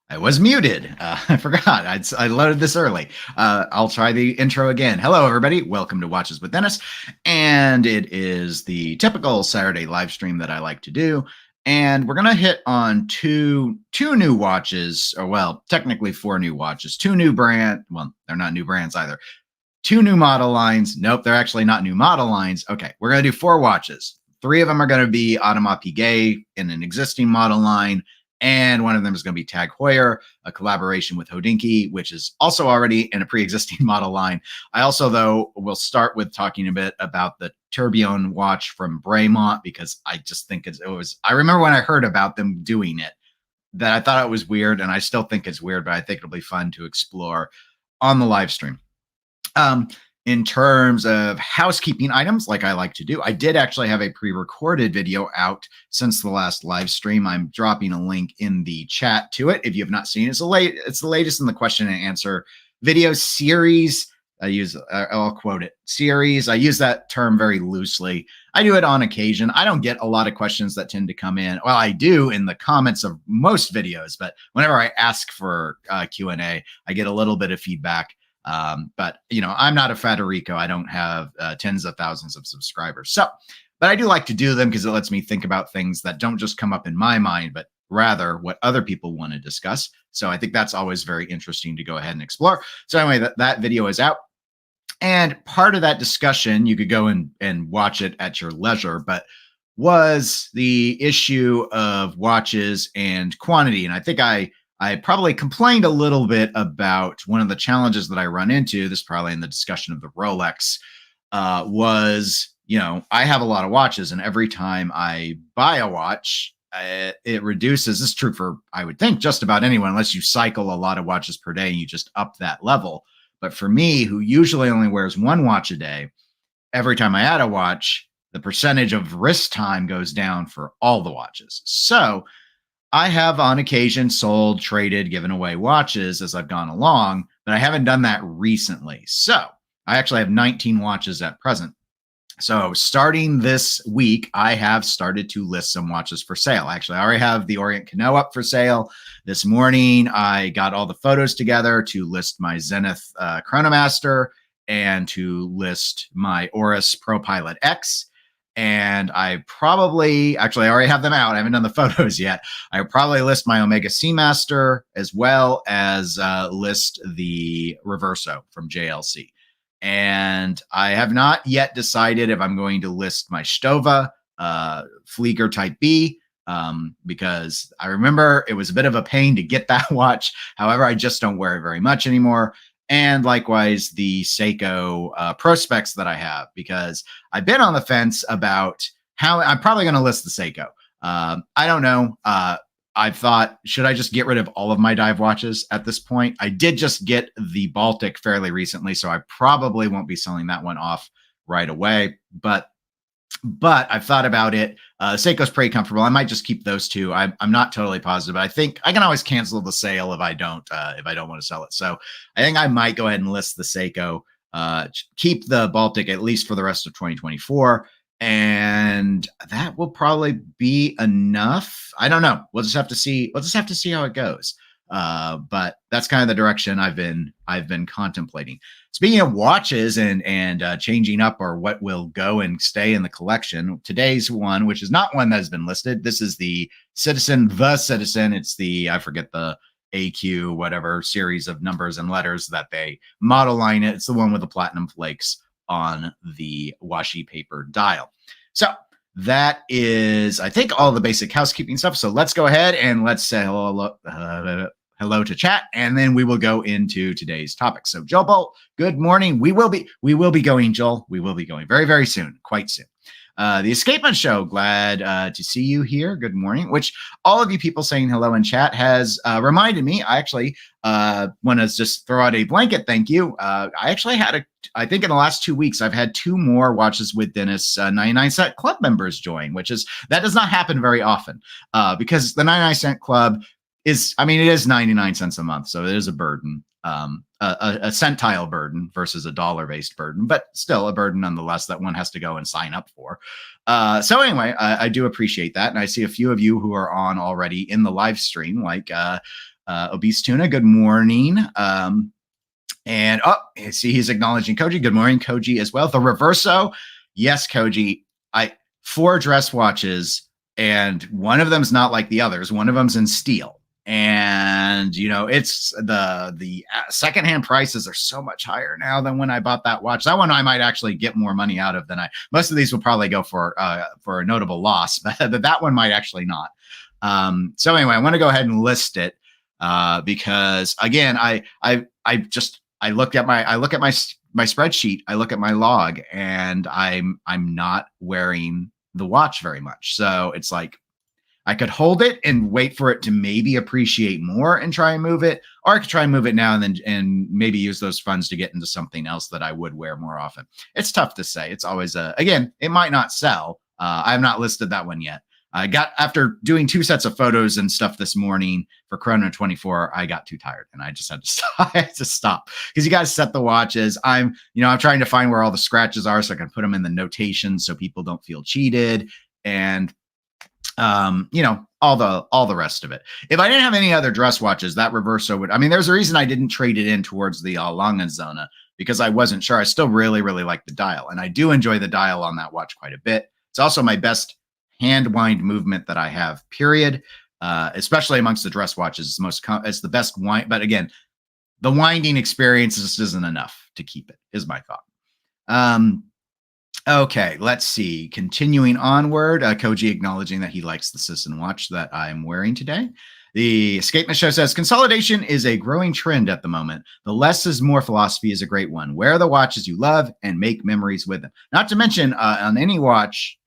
I was muted. I forgot. I loaded this early. I'll try the intro again. Hello, everybody. Welcome to Watches with Dennis. And it is the typical Saturday live stream that I like to do. And we're going to hit on two new watches, or well, technically 4 new watches, 2 new brand. Well, they're not new brands either. 2 new model lines. Nope, they're actually not new model lines. Okay, we're going to do 4 watches. 3 of them are going to be Audemars Piguet in an existing model line. And one of them is going to be Tag Heuer, a collaboration with Hodinkee, which is also already in a pre-existing model line. I also, though, will start with talking a bit about the Tourbillon watch from Bremont, because I just think it was, I remember when I heard about them doing it, that I thought it was weird, and I still think it's weird, but I think it'll be fun to explore on the live stream. In terms of housekeeping items, like I like to do, I did actually have a pre-recorded video out since the last live stream. I'm dropping a link in the chat to it. If you have not seen it, it's the latest in the question and answer video series. I'll quote it, series. I use that term very loosely. I do it on occasion. I don't get a lot of questions that tend to come in. Well, I do in the comments of most videos, but whenever I ask for Q&A, I get a little bit of feedback. But, you know, I'm not a Federico. I don't have tens of thousands of subscribers. So, but I do like to do them because it lets me think about things that don't just come up in my mind, but rather what other people want to discuss. So I think that's always very interesting to go ahead and explore. So anyway, that video is out. And part of that discussion, you could go and watch it at your leisure, but was the issue of watches and quantity. And I think I probably complained a little bit about one of the challenges that I run into, this probably in the discussion of the Rolex, was, you know, I have a lot of watches, and every time I buy a watch, it reduces. This is true for, I would think, just about anyone, unless you cycle a lot of watches per day and you just up that level. But for me, who usually only wears 1 watch a day, every time I add a watch, the percentage of wrist time goes down for all the watches. So I have on occasion sold, traded, given away watches as I've gone along, but I haven't done that recently. So I actually have 19 watches at present. So starting this week, I have started to list some watches for sale. Actually, I already have the Orient Cano up for sale. This morning, I got all the photos together to list my Zenith Chronomaster and to list my Oris Pro Pilot X. And I probably, actually, I already have them out. I haven't done the photos yet. I probably list my Omega Seamaster as well as list the Reverso from JLC. And I have not yet decided if I'm going to list my Stova Flieger Type B, because I remember it was a bit of a pain to get that watch. However, I just don't wear it very much anymore. And likewise, the Seiko Prospects that I have, because I've been on the fence about how I'm probably going to list the Seiko. I don't know. I thought, should I just get rid of all of my dive watches at this point? I did just get the Baltic fairly recently, so I probably won't be selling that one off right away. But I've thought about it. Seiko's pretty comfortable. I might just keep those 2. I'm not totally positive, but I think I can always cancel the sale if I don't want to sell it. So I think I might go ahead and list the Seiko, keep the Baltic at least for the rest of 2024. And that will probably be enough. I don't know. We'll just have to see. We'll just have to see how it goes. But that's kind of the direction I've been contemplating. Speaking of watches and changing up or what will go and stay in the collection, today's one, which is not one that has been listed. This is the Citizen. It's the, I forget the AQ, whatever series of numbers and letters that they model line it. It's the one with the platinum flakes on the washi paper dial. So that is, I think, all the basic housekeeping stuff. So let's go ahead and let's say hello to chat, and then we will go into today's topic. So Joel Bolt, good morning. We will be going, Joel. We will be going very, very soon, quite soon. The Escapement Show, glad to see you here. Good morning, which all of you people saying hello in chat has reminded me. I actually want to just throw out a blanket thank you. I actually had I think in the last 2 weeks, I've had 2 more Watches with Dennis 99-cent club members join, that does not happen very often because the 99-cent club is, I mean, it is 99 cents a month. So it is a burden, a centile burden versus a dollar-based burden, but still a burden nonetheless that one has to go and sign up for. So anyway, I do appreciate that. And I see a few of you who are on already in the live stream, like Obese Tuna, good morning. And I see he's acknowledging Koji. Good morning, Koji, as well. The Reverso, yes, Koji. 4 dress watches, and one of them's not like the others. One of them's in steel, and it's the secondhand prices are so much higher now than when I bought that watch. That one I might actually get more money out of than most of these will probably go for a notable loss, but that one might actually not. So anyway, I want to go ahead and list it because again, I look at my spreadsheet, I look at my log, and I'm not wearing the watch very much. So it's like I could hold it and wait for it to maybe appreciate more and try and move it, or I could try and move it now and maybe use those funds to get into something else that I would wear more often. It's tough to say. It's always again, it might not sell. I have not listed that one yet. After doing 2 sets of photos and stuff this morning for Chrono 24, I got too tired and I just had to stop. I had to stop because you got to set the watches. I'm trying to find where all the scratches are so I can put them in the notation so people don't feel cheated, and all the rest of it. If I didn't have any other dress watches, that Reverso would. I mean, there's a reason I didn't trade it in towards the Langenzona because I wasn't sure. I still really, really like the dial, and I do enjoy the dial on that watch quite a bit. It's also my best hand wind movement that I have, period. Especially amongst the dress watches, it's the best wind. But again, the winding experience just isn't enough to keep it, is my thought. Okay, let's see. Continuing onward, Koji acknowledging that he likes the Sisson watch that I'm wearing today. The Escapement Show says, consolidation is a growing trend at the moment. The less is more philosophy is a great one. Wear the watches you love and make memories with them. Not to mention, on any watch,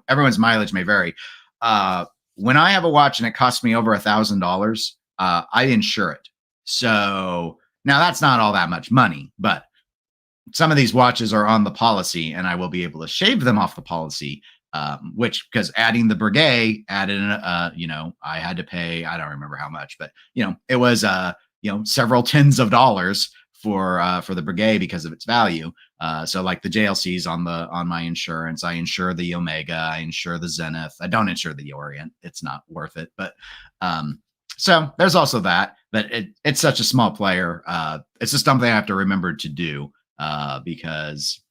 everyone's mileage may vary. When I have a watch and it costs me over $1,000, I insure it. So now that's not all that much money, but some of these watches are on the policy and I will be able to shave them off the policy. Because adding the Breguet added, I had to pay, I don't remember how much, but it was, several tens of dollars for the Breguet because of its value. So like the JLCs on my insurance, I insure the Omega, I insure the Zenith. I don't insure the Orient. It's not worth it. But, so there's also that, but it's such a small player. It's just something I have to remember to do, because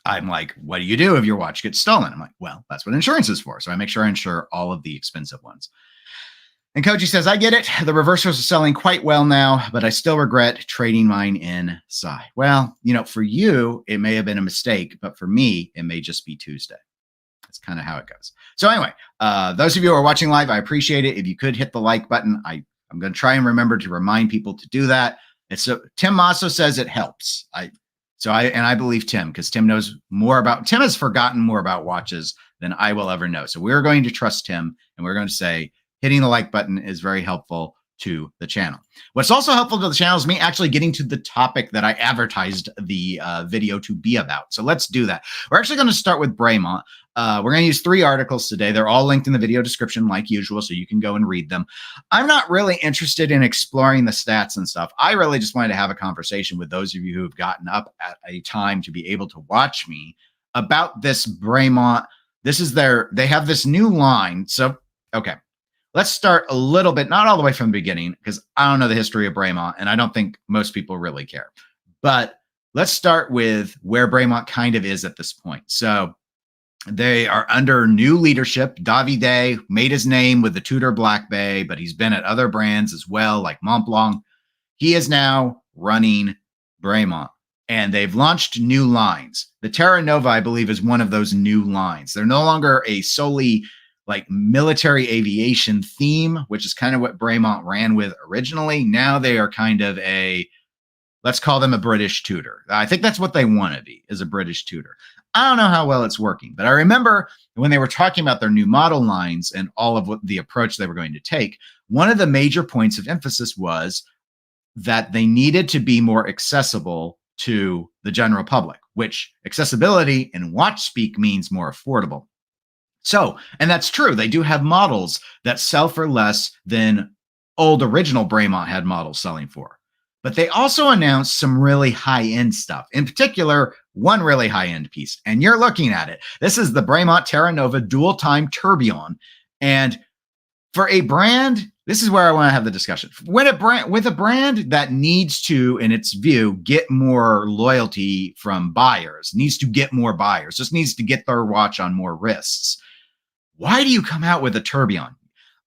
I'm like, what do you do if your watch gets stolen? I'm like, well, that's what insurance is for. So I make sure I insure all of the expensive ones. And Koji says, I get it. The Reversos are selling quite well now, but I still regret trading mine in Psy. Well, for you, it may have been a mistake, but for me, it may just be Tuesday. That's kind of how it goes. So anyway, those of you who are watching live, I appreciate it. If you could hit the like button, I'm going to try and remember to remind people to do that. Tim Masso says it helps. I believe Tim, because Tim has forgotten more about watches than I will ever know. So we're going to trust Tim, and we're going to say hitting the like button is very helpful to the channel. What's also helpful to the channel is me actually getting to the topic that I advertised the video to be about. So let's do that. We're actually going to start with Bremont. We're going to use 3 articles today. They're all linked in the video description like usual, so you can go and read them. I'm not really interested in exploring the stats and stuff. I really just wanted to have a conversation with those of you who have gotten up at a time to be able to watch me about this Bremont. They have this new line. So, okay. Let's start a little bit, not all the way from the beginning, because I don't know the history of Bremont, and I don't think most people really care. But let's start with where Bremont kind of is at this point. So they are under new leadership. Davide made his name with the Tudor Black Bay, but he's been at other brands as well, like Montblanc. He is now running Bremont, and they've launched new lines. The Terra Nova, I believe, is one of those new lines. They're no longer a solely like military aviation theme, which is kind of what Bremont ran with originally. Now they are kind of let's call them a British Tudor. I think that's what they want to be, is a British Tudor. I don't know how well it's working, but I remember when they were talking about their new model lines and all of what the approach they were going to take, one of the major points of emphasis was that they needed to be more accessible to the general public, which accessibility in watch speak means more affordable. So, and that's true. They do have models that sell for less than old original Bremont had models selling for. But they also announced some really high-end stuff. In particular, one really high-end piece. And you're looking at it. This is the Bremont Terra Nova Dual Time Tourbillon. And for a brand, this is where I want to have the discussion. When with a brand that needs to, in its view, get more loyalty from buyers, needs to get more buyers, just needs to get their watch on more wrists. Why do you come out with a tourbillon?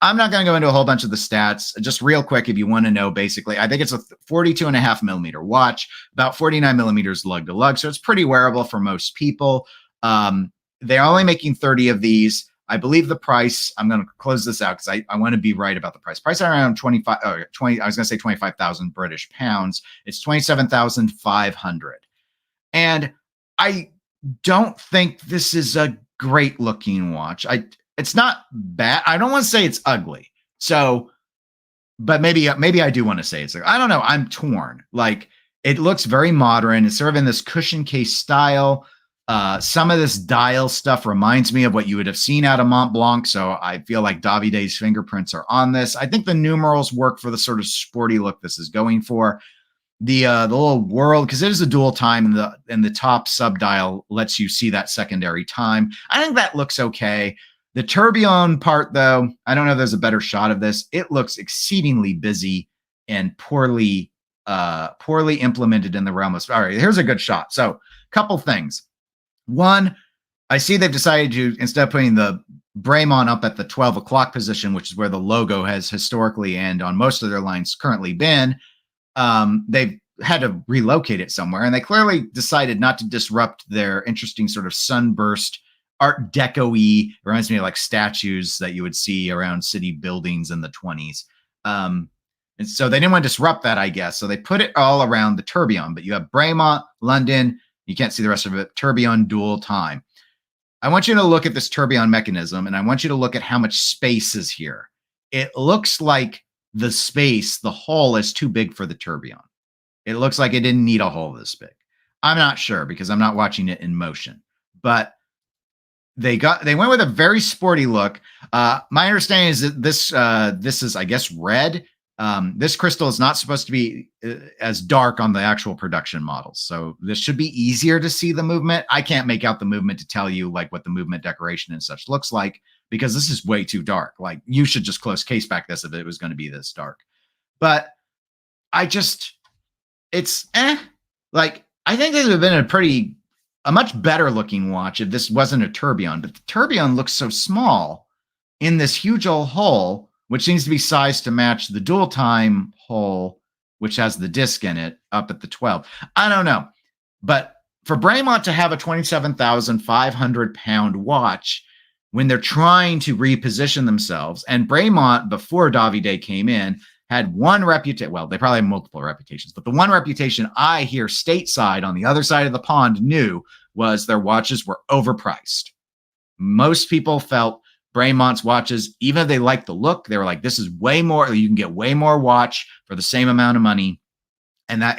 I'm not going to go into a whole bunch of the stats. Just real quick, if you want to know, basically, I think it's a 42.5 millimeter watch, about 49 millimeters lug to lug. So it's pretty wearable for most people. They're only making 30 of these. I believe the price, I'm going to close this out because I want to be right about the price. Price around 25, I was going to say 25,000 British pounds. It's 27,500. And I don't think this is a great looking watch. It's not bad. I don't want to say it's ugly. So, but maybe I do want to say it's ugly. I don't know. I'm torn. Like, it looks very modern. It's sort of in this cushion case style. Some of this dial stuff reminds me of what you would have seen out of Mont Blanc. So I feel like Davide's fingerprints are on this. I think the numerals work for the sort of sporty look this is going for. The little world, because it is a dual time, and the top sub dial lets you see that secondary time. I think that looks okay. The tourbillon part, though, I don't know if there's a better shot of this. It looks exceedingly busy and poorly implemented in the realm of. All right, here's a good shot. So, couple things. One, I see they've decided to, instead of putting the Bremont up at the 12 o'clock position, which is where the logo has historically and on most of their lines currently been, they've had to relocate it somewhere. And they clearly decided not to disrupt their interesting sort of sunburst Art Deco-y, reminds me of like statues that you would see around city buildings in the 20s. And so they didn't want to disrupt that, I guess. So they put it all around the tourbillon. But you have Bremont, London. You can't see the rest of it. Tourbillon dual time. I want you to look at this tourbillon mechanism, and I want you to look at how much space is here. It looks like the space, the hull is too big for the tourbillon. It looks like it didn't need a hull this big. I'm not sure because I'm not watching it in motion. But they went with a very sporty look. My understanding is that this is, I guess, red. This crystal is not supposed to be as dark on the actual production models. So this should be easier to see the movement. I can't make out the movement to tell you like what the movement decoration and such looks like because this is way too dark. Like you should just close case back this if it was going to be this dark. But it's like I think this would have been a much better looking watch if this wasn't a tourbillon, but the tourbillon looks so small in this huge old hull, which seems to be sized to match the dual time hull, which has the disc in it up at the 12. I don't know. But for Bremont to have a 27,500 pound watch when they're trying to reposition themselves, and Bremont, before Davide came in, had one reputation. Well, they probably have multiple reputations, but the one reputation I hear stateside on the other side of the pond knew was their watches were overpriced. Most people felt Bremont's watches, even if they liked the look, they were like, this is way more, you can get way more watch for the same amount of money. And that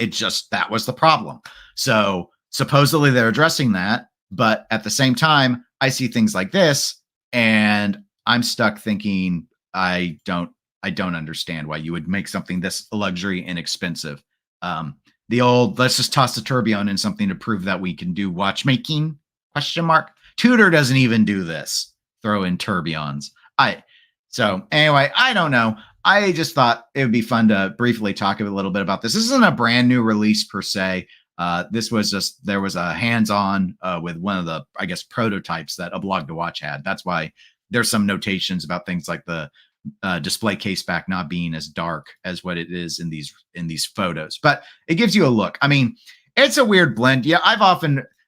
was the problem. So supposedly they're addressing that. But at the same time, I see things like this and I'm stuck thinking, I don't understand why you would make something this luxury and expensive. The old, let's just toss the tourbillon in something to prove that we can do watchmaking, ? Tudor doesn't even do this. Throw in tourbillons. So anyway, I don't know. I just thought it would be fun to briefly talk a little bit about this. This isn't a brand new release per se. This was just, there was a hands-on with one of the, I guess, prototypes that A Blog to Watch had. That's why there's some notations about things like the display case back not being as dark as what it is in these photos, but it gives you a look. I mean, it's a weird blend. Yeah,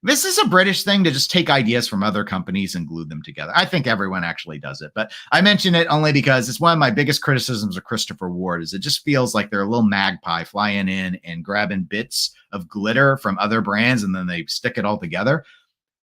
this is a British thing to just take ideas from other companies and glue them together. I think everyone actually does it, but I mention it only because it's one of my biggest criticisms of Christopher Ward is it just feels like they're a little magpie flying in and grabbing bits of glitter from other brands and then they stick it all together.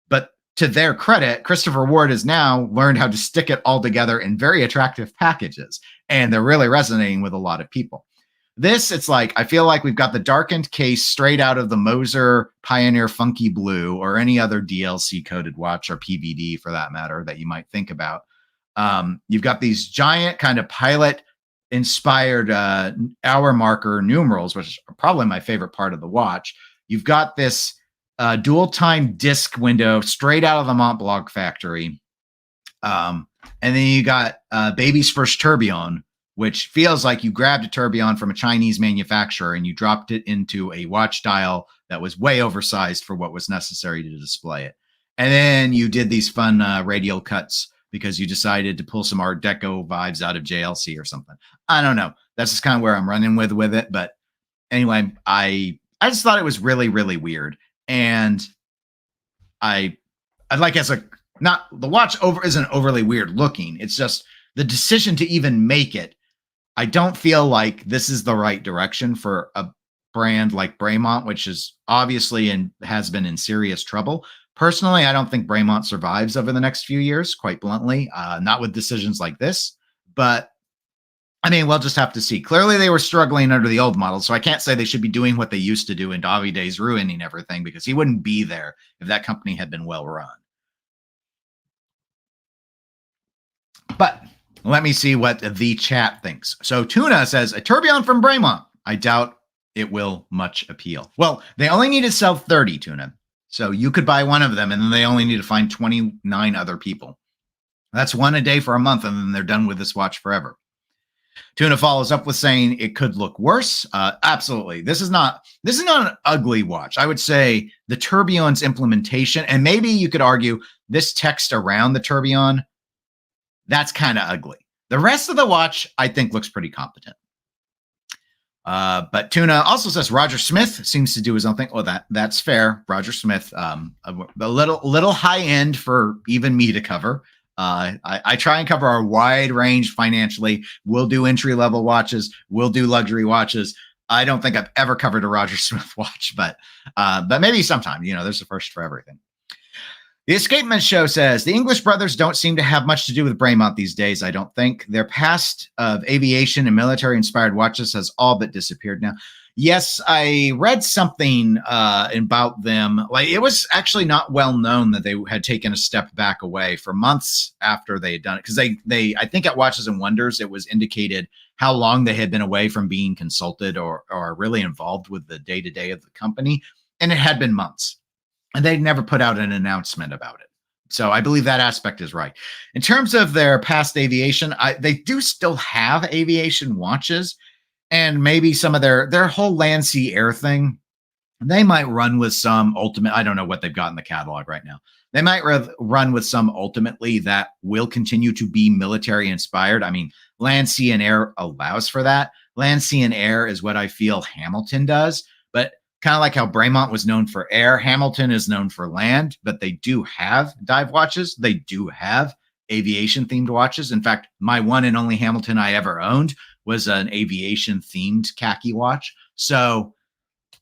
But to their credit, Christopher Ward has now learned how to stick it all together in very attractive packages, and they're really resonating with a lot of people. This, it's like, I feel like we've got the darkened case straight out of the Moser Pioneer Funky Blue or any other DLC coded watch or PVD for that matter that you might think about. You've got these giant kind of pilot inspired hour marker numerals, which are probably my favorite part of the watch. You've got this dual time disc window straight out of the Mont Blanc factory. And then you got Baby's first tourbillon which feels like you grabbed a tourbillon from a Chinese manufacturer and you dropped it into a watch dial that was way oversized for what was necessary to display it. And then you did these fun radial cuts because you decided to pull some Art Deco vibes out of JLC or something. I don't know. That's just kind of where I'm running with it. But anyway, I just thought it was really, really weird. And I'd like as a, not the watch over isn't overly weird looking. It's just the decision to even make it. I don't feel like this is the right direction for a brand like Bremont, which is obviously and has been in serious trouble. Personally, I don't think Bremont survives over the next few years, quite bluntly, not with decisions like this. But I mean, we'll just have to see. Clearly, they were struggling under the old model, so I can't say they should be doing what they used to do in Davide's ruining everything, because he wouldn't be there if that company had been well run. But let me see what the chat thinks. So Tuna says, a tourbillon from Bremont. I doubt it will much appeal. Well, they only need to sell 30, Tuna. So you could buy one of them, and then they only need to find 29 other people. That's one a day for a month, and then they're done with this watch forever. Tuna follows up with saying it could look worse. Absolutely. This is not an ugly watch. I would say the tourbillon's implementation, and maybe you could argue this text around the tourbillon, that's kind of ugly. The rest of the watch, I think, looks pretty competent. But Tuna also says Roger Smith seems to do his own thing. Well, that's fair. Roger Smith, a little high end for even me to cover. I try and cover our wide range financially. We'll do entry level watches. We'll do luxury watches. I don't think I've ever covered a Roger Smith watch, but maybe sometime. You know, there's a first for everything. The Escapement Show says, the English brothers don't seem to have much to do with Bremont these days, I don't think. Their past of aviation and military-inspired watches has all but disappeared now. Yes, I read something about them. Like, it was actually not well known that they had taken a step back away for months after they had done it. Because they I think at Watches and Wonders, it was indicated how long they had been away from being consulted or really involved with the day-to-day of the company. And it had been months. And they never put out an announcement about it. So I believe that aspect is right. In terms of their past aviation, they do still have aviation watches, and maybe some of their whole land, sea, air thing, they might run with some ultimate. I don't know what they've got in the catalog right now. They might run with some ultimately that will continue to be military inspired. I mean, land, sea, and air allows for that. Land, sea, and air is what I feel Hamilton does, but kind of like how Bremont was known for air, Hamilton is known for land, but they do have dive watches. They do have aviation-themed watches. In fact, my one and only Hamilton I ever owned was an aviation-themed khaki watch. So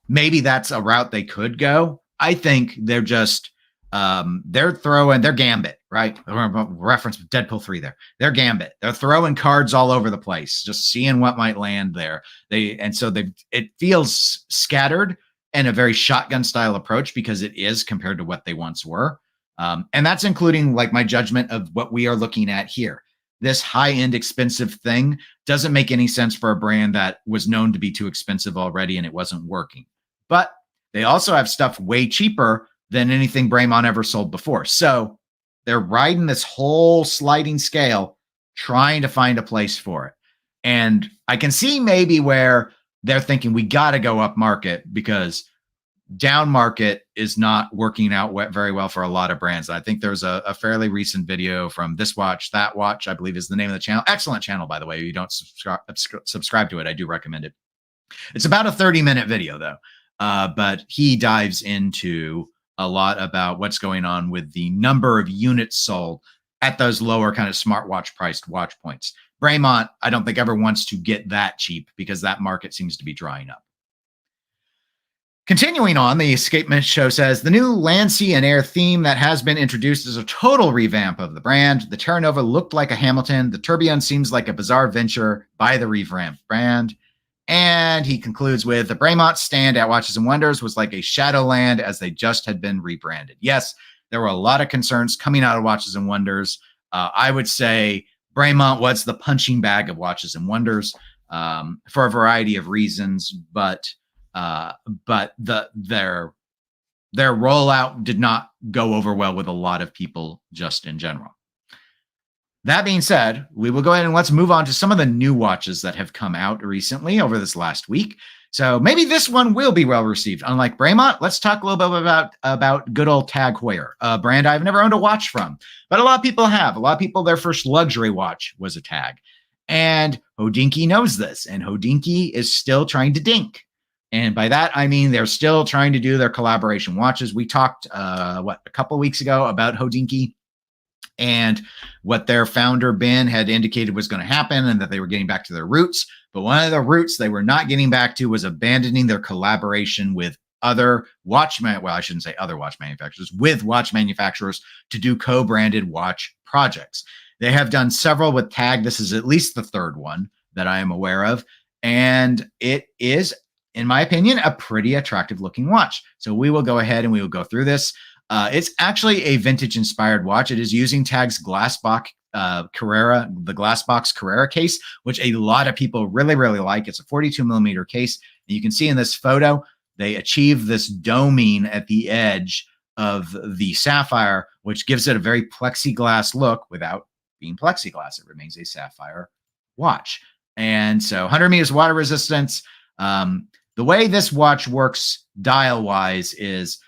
maybe that's a route they could go. I think they're just, they're throwing their gambit, right? Reference Deadpool 3 there. Their gambit. They're throwing cards all over the place, just seeing what might land there. It feels scattered, and a very shotgun style approach, because it is compared to what they once were. And that's including like my judgment of what we are looking at here. This high-end expensive thing doesn't make any sense for a brand that was known to be too expensive already and it wasn't working. But they also have stuff way cheaper than anything Bremont ever sold before. So they're riding this whole sliding scale, trying to find a place for it. And I can see maybe where they're thinking we got to go up market, because down market is not working out very well for a lot of brands. I think there's a fairly recent video from This Watch, That Watch, I believe is the name of the channel. Excellent channel, by the way. If you don't subscribe to it, I do recommend it. It's about a 30-minute video, though. But he dives into a lot about what's going on with the number of units sold at those lower kind of smartwatch priced watch points. Bremont, I don't think ever wants to get that cheap, because that market seems to be drying up. Continuing on, the Escapement Show says, the new land, sea, and air theme that has been introduced is a total revamp of the brand. The Terra Nova looked like a Hamilton. The Tourbillon seems like a bizarre venture by the revamped brand. And he concludes with, the Bremont stand at Watches and Wonders was like a Shadowland, as they just had been rebranded. Yes, there were a lot of concerns coming out of Watches and Wonders. I would say Bremont was the punching bag of Watches and Wonders for a variety of reasons, but their rollout did not go over well with a lot of people just in general. That being said, we will go ahead and let's move on to some of the new watches that have come out recently over this last week. So maybe this one will be well received. Unlike Bremont, let's talk a little bit about good old Tag Heuer, a brand I've never owned a watch from, but a lot of people have. A lot of people, their first luxury watch was a Tag. And Hodinkee knows this, and Hodinkee is still trying to dink. And by that, I mean they're still trying to do their collaboration watches. We talked, a couple of weeks ago about Hodinkee and what their founder, Ben, had indicated was going to happen and that they were getting back to their roots. But one of the roots they were not getting back to was abandoning their collaboration with other I shouldn't say other watch manufacturers, with watch manufacturers to do co-branded watch projects. They have done several with Tag. This is at least the third one that I am aware of. And it is, in my opinion, a pretty attractive looking watch. So we will go ahead and we will go through this. It's actually a vintage inspired watch. It is using Tag's Glassbox Carrera, the Glassbox Carrera case, which a lot of people really, really like. It's a 42 millimeter case. And you can see in this photo, they achieve this doming at the edge of the sapphire, which gives it a very plexiglass look without being plexiglass. It remains a sapphire watch. And so 100 meters water resistance. The way this watch works dial wise is,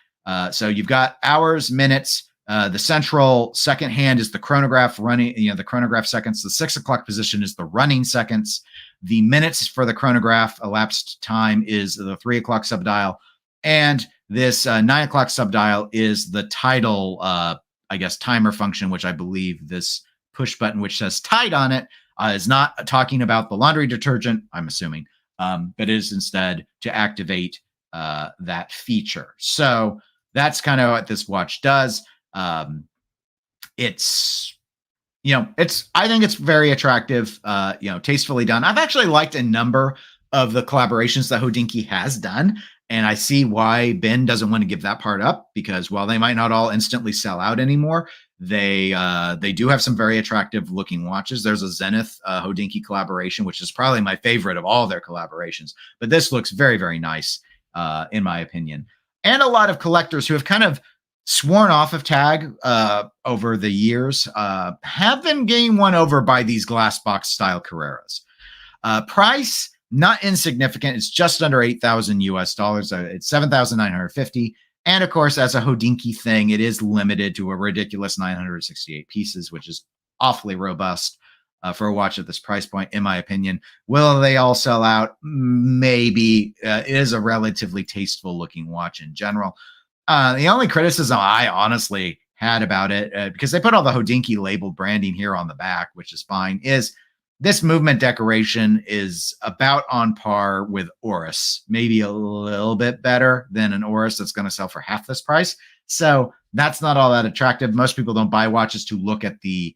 so you've got hours, minutes. The central second hand is the chronograph running, the chronograph seconds. The 6 o'clock position is the running seconds. The minutes for the chronograph elapsed time is the 3 o'clock subdial. And this 9 o'clock subdial is the tidal, timer function, which I believe this push button, which says Tide on it, is not talking about the laundry detergent, I'm assuming, but is instead to activate that feature. So that's kind of what this watch does. I think it's very attractive, tastefully done. I've actually liked a number of the collaborations that Hodinkee has done, and I see why Ben doesn't want to give that part up, because while they might not all instantly sell out anymore, they do have some very attractive looking watches. There's a Zenith Hodinkee collaboration, which is probably my favorite of all their collaborations, but this looks very, very nice, in my opinion. And a lot of collectors who have kind of sworn off of Tag over the years have been getting won over by these glass box style Carreras. Price, not insignificant. It's just under 8,000 US dollars. It's 7,950. And of course, as a Hodinkee thing, it is limited to a ridiculous 968 pieces, which is awfully robust for a watch at this price point, in my opinion. Will they all sell out? Maybe. It is a relatively tasteful looking watch in general. The only criticism I honestly had about it, because they put all the Hodinkee labeled branding here on the back, which is fine, is this movement decoration is about on par with Oris, maybe a little bit better than an Oris that's going to sell for half this price. So that's not all that attractive. Most people don't buy watches to look at the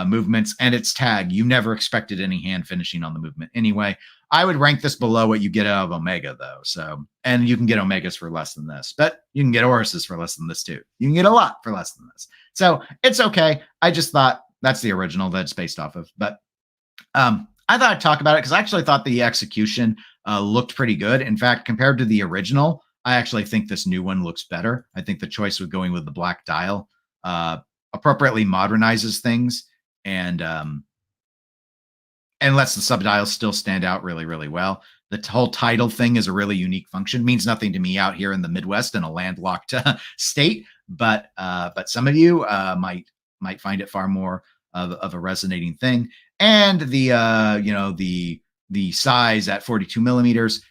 movements, and it's Tag. You never expected any hand finishing on the movement anyway. I would rank this below what you get out of Omega, though. So, and you can get Omegas for less than this, but you can get Orises for less than this too. You can get a lot for less than this. So it's okay. I just thought that's the original that it's based off of. But I thought I'd talk about it because I actually thought the execution looked pretty good. In fact, compared to the original, I actually think this new one looks better. I think the choice with going with the black dial appropriately modernizes things and lets the subdials still stand out really, really well. The whole tidal thing is a really unique function. Means nothing to me out here in the Midwest in a landlocked state, but some of you might find it far more of a resonating thing. And the size at 42 millimeters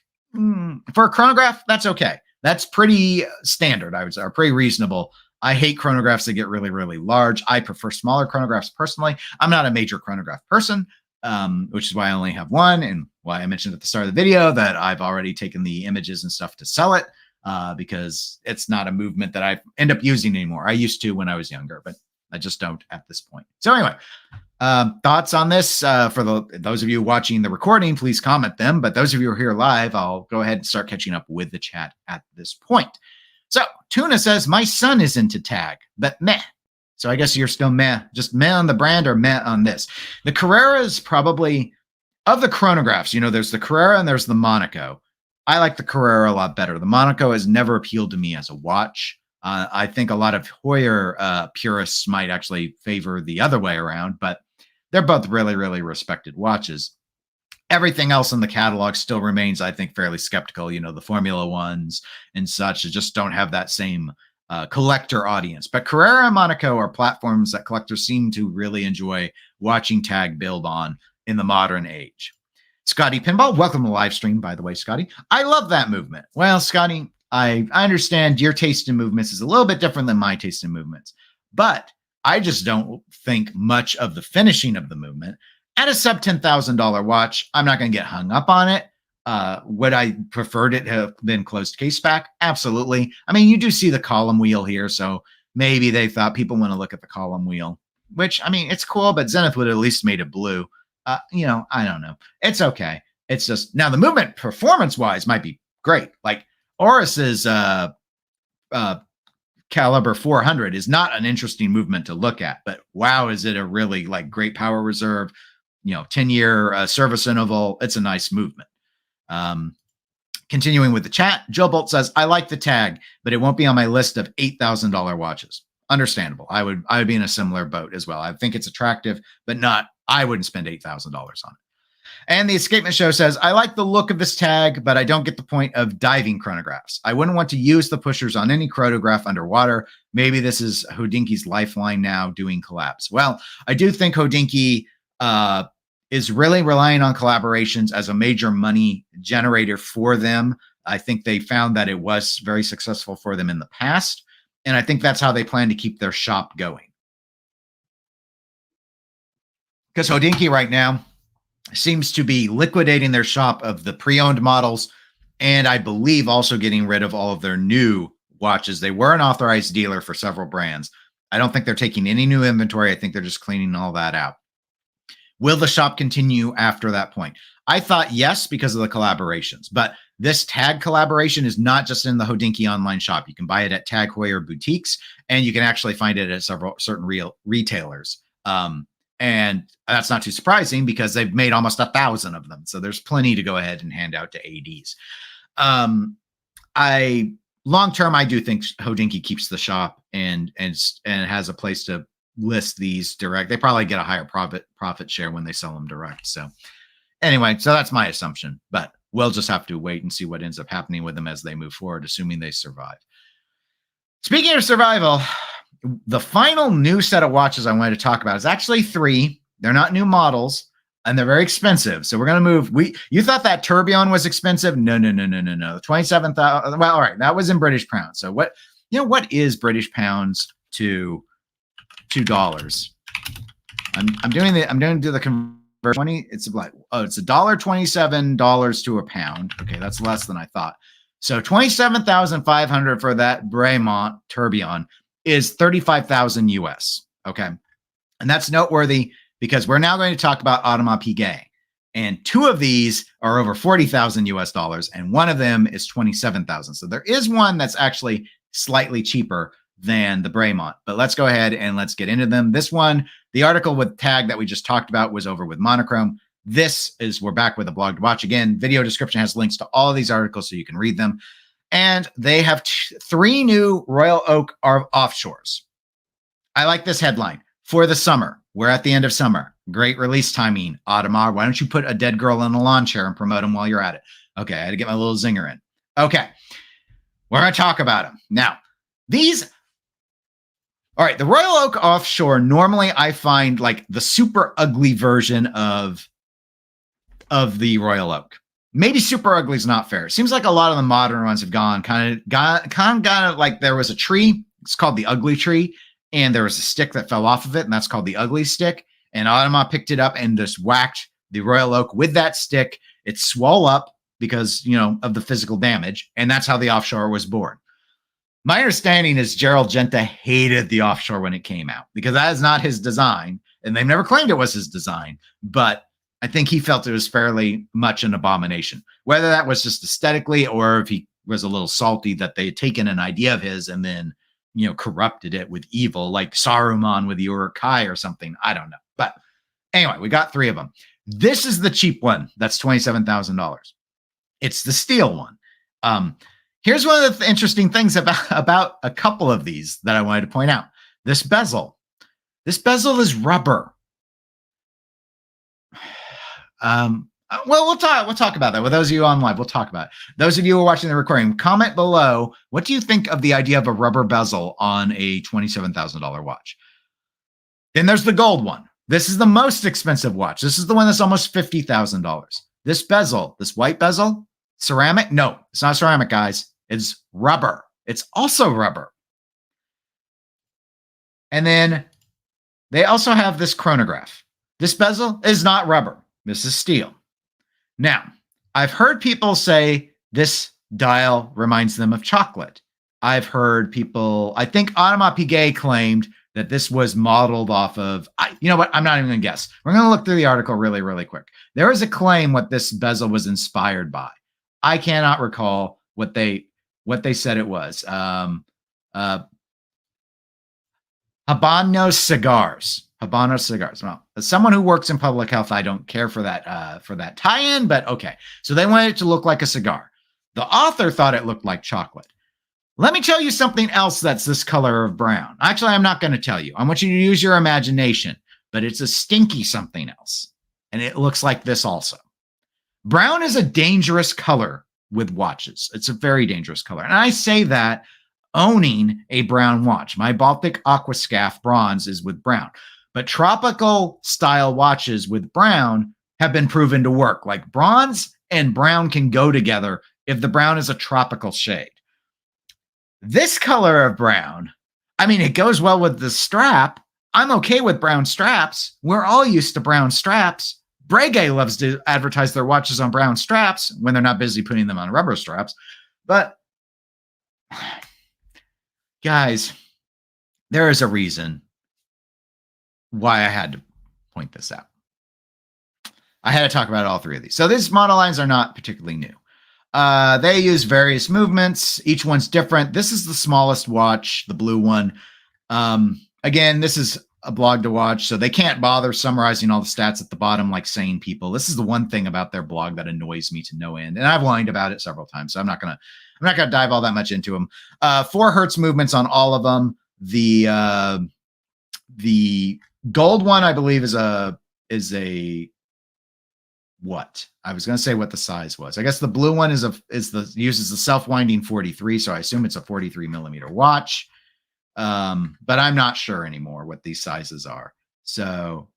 for a chronograph, that's okay. That's pretty standard, I would say, or pretty reasonable. I hate chronographs that get really, really large. I prefer smaller chronographs personally. I'm not a major chronograph person, which is why I only have one, and why I mentioned at the start of the video that I've already taken the images and stuff to sell it, because it's not a movement that I end up using anymore. I used to when I was younger, but I just don't at this point. So anyway, thoughts on this for those of you watching the recording, please comment them. But those of you who are here live, I'll go ahead and start catching up with the chat at this point. So Tuna says, my son is into Tag, but meh. So I guess you're still meh, just meh on the brand or meh on this. The Carrera is probably, of the chronographs, there's the Carrera and there's the Monaco. I like the Carrera a lot better. The Monaco has never appealed to me as a watch. I think a lot of Heuer purists might actually favor the other way around, but they're both really, really respected watches. Everything else in the catalog still remains, I think, fairly skeptical. The Formula Ones and such just don't have that same collector audience. But Carrera and Monaco are platforms that collectors seem to really enjoy watching Tag build on in the modern age. Scotty Pinball, welcome to the live stream, by the way, Scotty. I love that movement. Well, Scotty, I understand your taste in movements is a little bit different than my taste in movements, but I just don't think much of the finishing of the movement. At a sub $10,000 watch, I'm not going to get hung up on it. Would I preferred it to have been closed case back? Absolutely. I mean, you do see the column wheel here, so maybe they thought people want to look at the column wheel, which, I mean, it's cool, but Zenith would have at least made it blue. I don't know. It's okay. It's just, now the movement performance-wise might be great. Like Oris's Caliber 400 is not an interesting movement to look at, but wow, is it a really like great power reserve, 10-year service interval. It's a nice movement. Continuing with the chat, Joe Bolt says, I like the Tag, but it won't be on my list of $8,000 watches. Understandable. I would be in a similar boat as well. I think it's attractive, but I wouldn't spend $8,000 on it. And the Escapement Show says, I like the look of this Tag, but I don't get the point of diving chronographs. I wouldn't want to use the pushers on any chronograph underwater. Maybe this is Hodinkee's lifeline now, doing collabs. Well, I do think Hodinkee is really relying on collaborations as a major money generator for them. I think they found that it was very successful for them in the past, and I think that's how they plan to keep their shop going. Because Hodinkee right now seems to be liquidating their shop of the pre-owned models, and I believe also getting rid of all of their new watches. They were an authorized dealer for several brands. I don't think they're taking any new inventory. I think they're just cleaning all that out. Will the shop continue after that point? I thought yes, because of the collaborations, but this Tag collaboration is not just in the Hodinkee online shop. You can buy it at Tag Heuer boutiques, and you can actually find it at several certain real retailers. And that's not too surprising because they've made almost 1,000 of them. So there's plenty to go ahead and hand out to ADs. Long term, I do think Hodinkee keeps the shop and has a place to list these direct. They probably get a higher profit share when they sell them direct. So anyway, so that's my assumption, but we'll just have to wait and see what ends up happening with them as they move forward, assuming they survive. Speaking of survival, the final new set of watches I wanted to talk about is actually 3. They're not new models, and they're very expensive. So we're going to move. You thought that Tourbillon was expensive? No. 27,000. Well, all right, that was in British pounds. So what is British pounds to $2? I'm doing the conversion. 20. It's like it's $1.27 to a pound. Okay, that's less than I thought. So 27,500 for that Bremont Tourbillon is 35,000 US. Okay. And that's noteworthy because we're now going to talk about Audemars Piguet. And 2 of these are over 40,000 US dollars, and one of them is 27,000. So there is one that's actually slightly cheaper than the Bremont. But let's go ahead and let's get into them. This one, the article with Tag that we just talked about was over with Monochrome. We're back with a blog to watch. Again, video description has links to all of these articles so you can read them. And they have 3 new Royal Oak Offshores. I like this headline. For the summer. We're at the end of summer. Great release timing. Audemars, why don't you put a dead girl in a lawn chair and promote them while you're at it? Okay, I had to get my little zinger in. Okay, we're going to talk about them. Now, all right, the Royal Oak Offshore, normally I find like the super ugly version of the Royal Oak. Maybe super ugly is not fair. It seems like a lot of the modern ones have gone kind of like there was a tree. It's called the ugly tree. And there was a stick that fell off of it. And that's called the ugly stick. And Audemars picked it up and just whacked the Royal Oak with that stick. It swelled up because, of the physical damage. And that's how the Offshore was born. My understanding is Gerald Genta hated the Offshore when it came out because that is not his design. And they've never claimed it was his design. But I think he felt it was fairly much an abomination, whether that was just aesthetically or if he was a little salty that they had taken an idea of his and then, corrupted it with evil, like Saruman with the Uruk-hai or something. I don't know. But anyway, we got 3 of them. This is the cheap one. That's $27,000. It's the steel one. Here's one of the interesting things about a couple of these that I wanted to point out. This bezel is rubber. Well, we'll talk about that. With those of you on live, we'll talk about it. Those of you who are watching the recording, comment below. What do you think of the idea of a rubber bezel on a $27,000 watch? Then there's the gold one. This is the most expensive watch. This is the one that's almost $50,000. This bezel, this white bezel, ceramic? No, it's not ceramic, guys. It's rubber. It's also rubber. And then they also have this chronograph. This bezel is not rubber. This is steel. Now, I've heard people say this dial reminds them of chocolate. I've heard people, I think Audemars Piguet claimed that this was modeled off of, you know what, I'm not even going to guess. We're going to look through the article really, really quick. There is a claim what this bezel was inspired by. I cannot recall what they said it was. Habanos cigars. Habanos cigars. Well, as someone who works in public health, I don't care for that tie-in, but okay. So they wanted it to look like a cigar. The author thought it looked like chocolate. Let me tell you something else that's this color of brown. Actually, I'm not going to tell you. I want you to use your imagination, but it's a stinky something else. And it looks like this also. Brown is a dangerous color with watches. It's a very dangerous color. And I say that owning a brown watch. My Baltic Aquascaf bronze is with brown. But tropical style watches with brown have been proven to work. Like bronze and brown can go together if the brown is a tropical shade. This color of brown, I mean, it goes well with the strap. I'm okay with brown straps. We're all used to brown straps. Breguet loves to advertise their watches on brown straps when they're not busy putting them on rubber straps. But guys, there is a reason why I had to point this out. I had to talk about all three of these. So these model lines are not particularly new. They use various movements. Each one's different. This is the smallest watch, the blue one. Again, this is a blog to watch, so they can't bother summarizing all the stats at the bottom like sane people. This is the one thing about their blog that annoys me to no end, and I've whined about it several times, so I'm not gonna dive all that much into them. 4 hertz movements on all of them. The gold one, I believe, is a what? I was going to say what the size was. I guess the blue one uses the self-winding 43, so I assume it's a 43 millimeter watch. But I'm not sure anymore what these sizes are. So,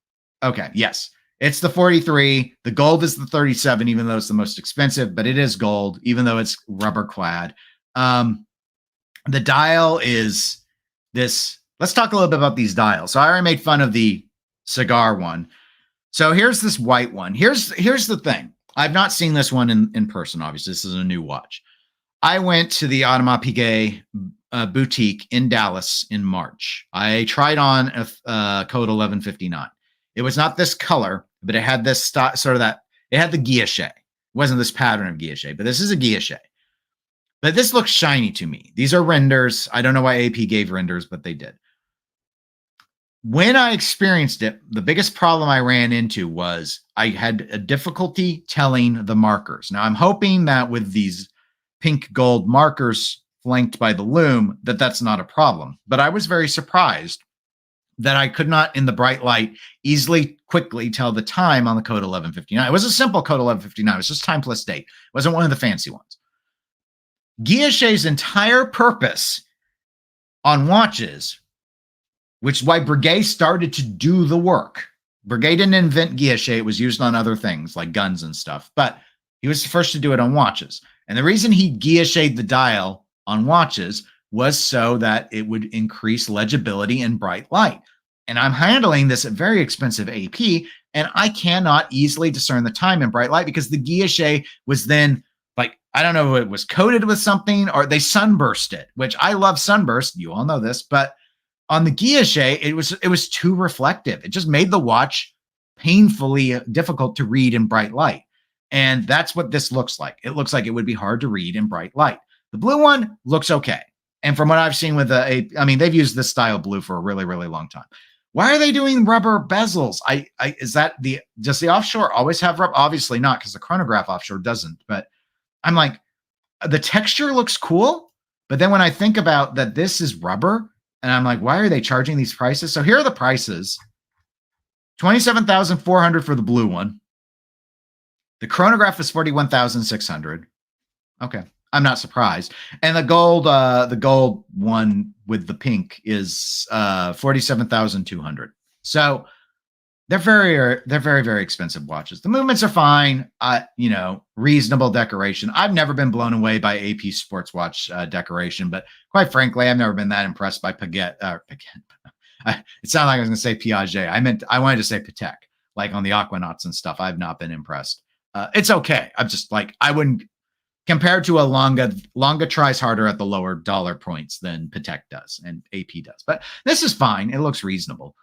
okay, yes, it's the 43. The gold is the 37, even though it's the most expensive, but it is gold, even though it's rubber clad. The dial is this. Let's talk a little bit about these dials. So I already made fun of the cigar one. So here's this white one. Here's the thing. I've not seen this one in person, obviously. This is a new watch. I went to the Audemars Piguet boutique in Dallas in March. I tried on a code 1159. It was not this color, but it had this sort of that. It had the guilloche. It wasn't this pattern of guilloche, but this is a guilloche. But this looks shiny to me. These are renders. I don't know why AP gave renders, but they did. When I experienced it, the biggest problem I ran into was I had a difficulty telling the markers. Now, I'm hoping that with these pink gold markers flanked by the lume, that's not a problem. But I was very surprised that I could not, in the bright light, quickly tell the time on the code 1159. It was a simple code 1159. It was just time plus date. It wasn't one of the fancy ones. Guilloche's entire purpose on watches, which is why Breguet started to do the work. Breguet didn't invent guilloche. It was used on other things like guns and stuff, but he was the first to do it on watches. And the reason he guilloche'd the dial on watches was so that it would increase legibility in bright light. And I'm handling this at very expensive AP, and I cannot easily discern the time in bright light because the guilloche was then, like, I don't know if it was coated with something or they sunburst it, which I love sunburst. You all know this, but on the guilloche, it was too reflective. It just made the watch painfully difficult to read in bright light. And that's what this looks like. It looks like it would be hard to read in bright light. The blue one looks okay. And from what I've seen with they've used this style blue for a really, really long time. Why are they doing rubber bezels? Does the Offshore always have rubber? Obviously not, because the chronograph Offshore doesn't. But I'm like, the texture looks cool. But then when I think about that this is rubber, and I'm like, why are they charging these prices? So here are the prices. $27,400 for the blue one. The chronograph is 41,600. Okay, I'm not surprised. And the gold one with the pink is 47,200. So they're very expensive watches. The movements are fine. Reasonable decoration. I've never been blown away by AP sports watch decoration, but quite frankly, I've never been that impressed by Piguet. It sounded like I was going to say Piaget. I wanted to say Patek, like on the Aquanauts and stuff. I've not been impressed. It's okay. I'm just like, I wouldn't, compared to a Longa tries harder at the lower dollar points than Patek does and AP does. But this is fine. It looks reasonable.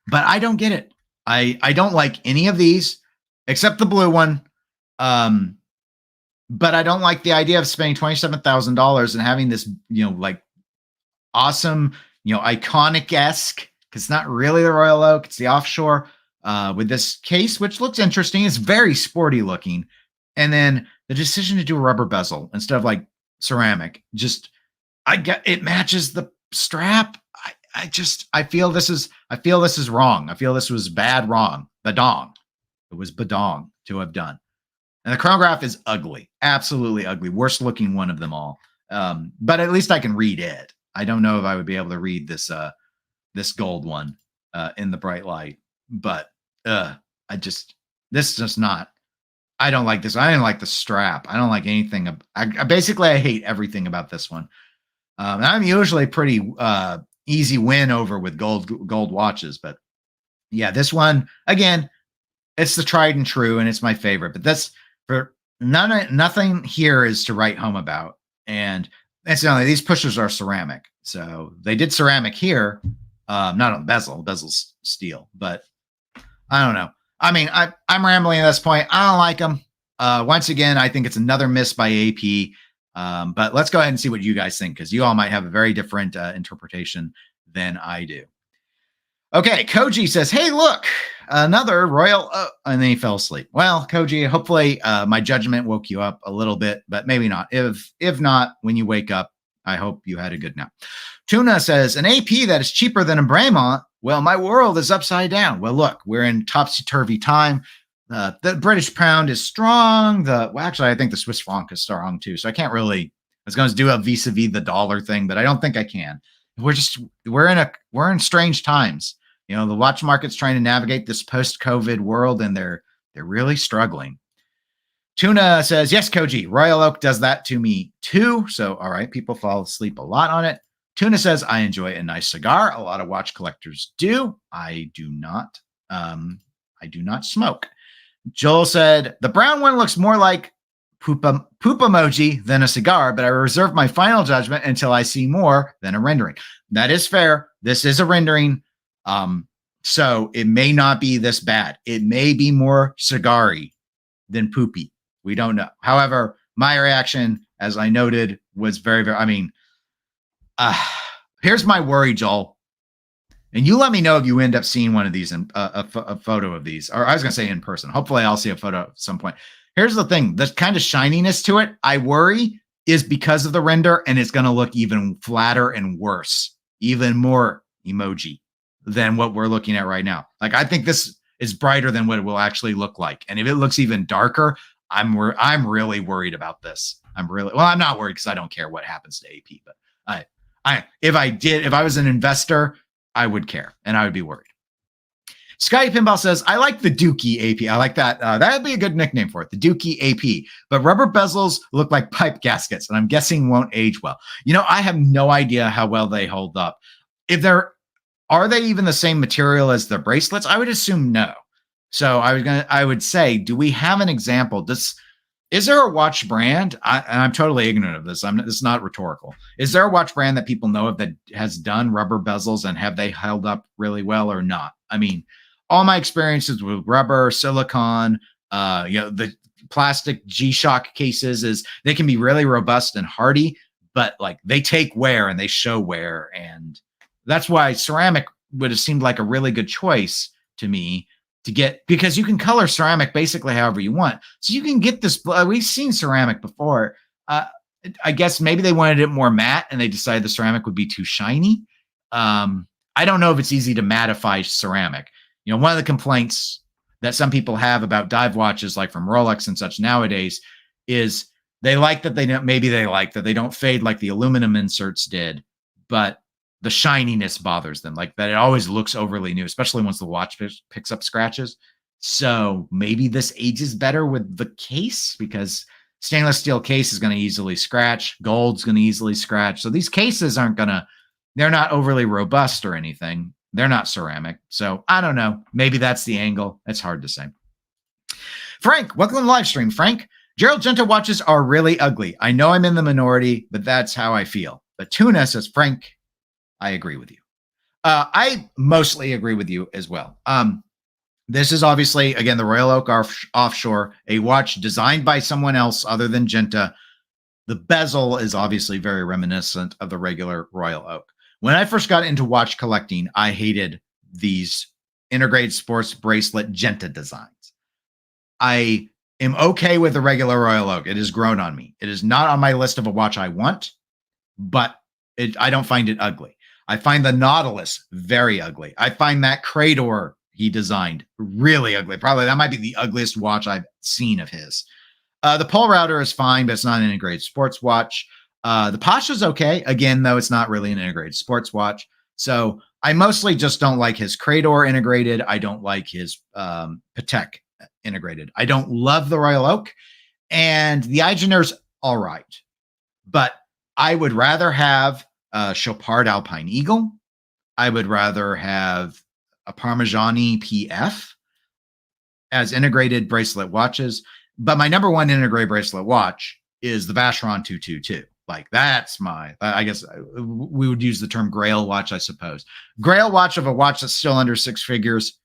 But I don't get it. I don't like any of these except the blue one. But I don't like the idea of spending $27,000 and having this, like awesome, iconic-esque, because it's not really the Royal Oak, it's the Offshore, with this case, which looks interesting. It's very sporty looking. And then the decision to do a rubber bezel instead of like ceramic, it matches the strap. I feel this is wrong. I feel this was wrong. Badong. It was badong to have done. And the chronograph is ugly, absolutely ugly. Worst looking one of them all. But at least I can read it. I don't know if I would be able to read this gold one in the bright light. But this is just not. I don't like this. I didn't like the strap. I don't like anything. I hate everything about this one. And I'm usually pretty easy win over with gold watches, but yeah, this one again, it's the tried and true, and it's my favorite. But that's for nothing here is to write home about. And incidentally, these pushers are ceramic, so they did ceramic here, not on the bezel. Bezel's steel, but I don't know. I mean, I'm rambling at this point. I don't like them. Once again, I think it's another miss by AP. But let's go ahead and see what you guys think, because you all might have a very different interpretation than I do. Okay, Koji says, hey, look, another Royal... and then he fell asleep. Well, Koji, hopefully my judgment woke you up a little bit, but maybe not. If not, when you wake up, I hope you had a good nap. Tuna says, an AP that is cheaper than a Bremont. Well, my world is upside down. Well, look, we're in topsy-turvy time. The British pound is strong. Actually, I think the Swiss franc is strong too. So I can't really. I was going to do a vis-a-vis the dollar thing, but I don't think I can. We're in strange times. The watch market's trying to navigate this post-COVID world, and they're really struggling. Tuna says, yes, Koji, Royal Oak does that to me too. So all right, people fall asleep a lot on it. Tuna says, I enjoy a nice cigar. A lot of watch collectors do. I do not. I do not smoke. Joel said, the brown one looks more like poop emoji than a cigar, but I reserve my final judgment until I see more than a rendering. That is fair. This is a rendering. So it may not be this bad. It may be more cigar-y than poopy. We don't know. However, my reaction, as I noted, was very, here's my worry, Joel. And you let me know if you end up seeing one of these, a photo of these, or I was going to say in person. Hopefully I'll see a photo at some point. Here's the thing. The kind of shininess to it, I worry, is because of the render, and it's going to look even flatter and worse, even more emoji than what we're looking at right now. Like, I think this is brighter than what it will actually look like. And if it looks even darker, I'm really worried about this. I'm not worried because I don't care what happens to AP, but if I was an investor, I would care, and I would be worried. Scotty Pinball says, I like the Dookie AP. I like that. That'd be a good nickname for it, the Dookie AP. But rubber bezels look like pipe gaskets, and I'm guessing won't age well. I have no idea how well they hold up. Are they even the same material as the bracelets? I would assume no. So I would say, do we have an example? Is there a watch brand? I'm totally ignorant of this. It's not rhetorical. Is there a watch brand that people know of that has done rubber bezels, and have they held up really well or not? I mean, all my experiences with rubber, silicone, the plastic G-Shock cases is they can be really robust and hardy, but like they take wear and they show wear. And that's why ceramic would have seemed like a really good choice to me to get, because you can color ceramic basically however you want. So you can get this, we've seen ceramic before. I guess maybe they wanted it more matte and they decided the ceramic would be too shiny. I don't know if it's easy to mattify ceramic. One of the complaints that some people have about dive watches, like from Rolex and such nowadays, is they like that they don't, maybe they like that they don't fade like the aluminum inserts did, but the shininess bothers them, like that it always looks overly new, especially once the watch picks up scratches. So maybe this ages better with the case, because stainless steel case is going to easily scratch. Gold's going to easily scratch. So these cases they're not overly robust or anything. They're not ceramic. So I don't know. Maybe that's the angle. It's hard to say. Frank, welcome to the live stream. Frank, Gerald Genta watches are really ugly. I know I'm in the minority, but that's how I feel. But Tuna says, Frank, I agree with you. I mostly agree with you as well. This is obviously, again, the Royal Oak Offshore, a watch designed by someone else other than Genta. The bezel is obviously very reminiscent of the regular Royal Oak. When I first got into watch collecting, I hated these integrated sports bracelet Genta designs. I am okay with the regular Royal Oak. It has grown on me. It is not on my list of a watch I want, but I don't find it ugly. I find the Nautilus very ugly. I find that Crador he designed really ugly. Probably that might be the ugliest watch I've seen of his. The Pole Router is fine, but it's not an integrated sports watch. The Pasha's okay. Again, though, it's not really an integrated sports watch. So I mostly just don't like his Crador integrated. I don't like his Patek integrated. I don't love the Royal Oak. And the Igener's all right. But I would rather have a Chopard Alpine Eagle. I would rather have a Parmigiani PF as integrated bracelet watches. But my number one integrated bracelet watch is the Vacheron 222. Like that's I guess we would use the term grail watch, I suppose. Grail watch of a watch that's still under six figures.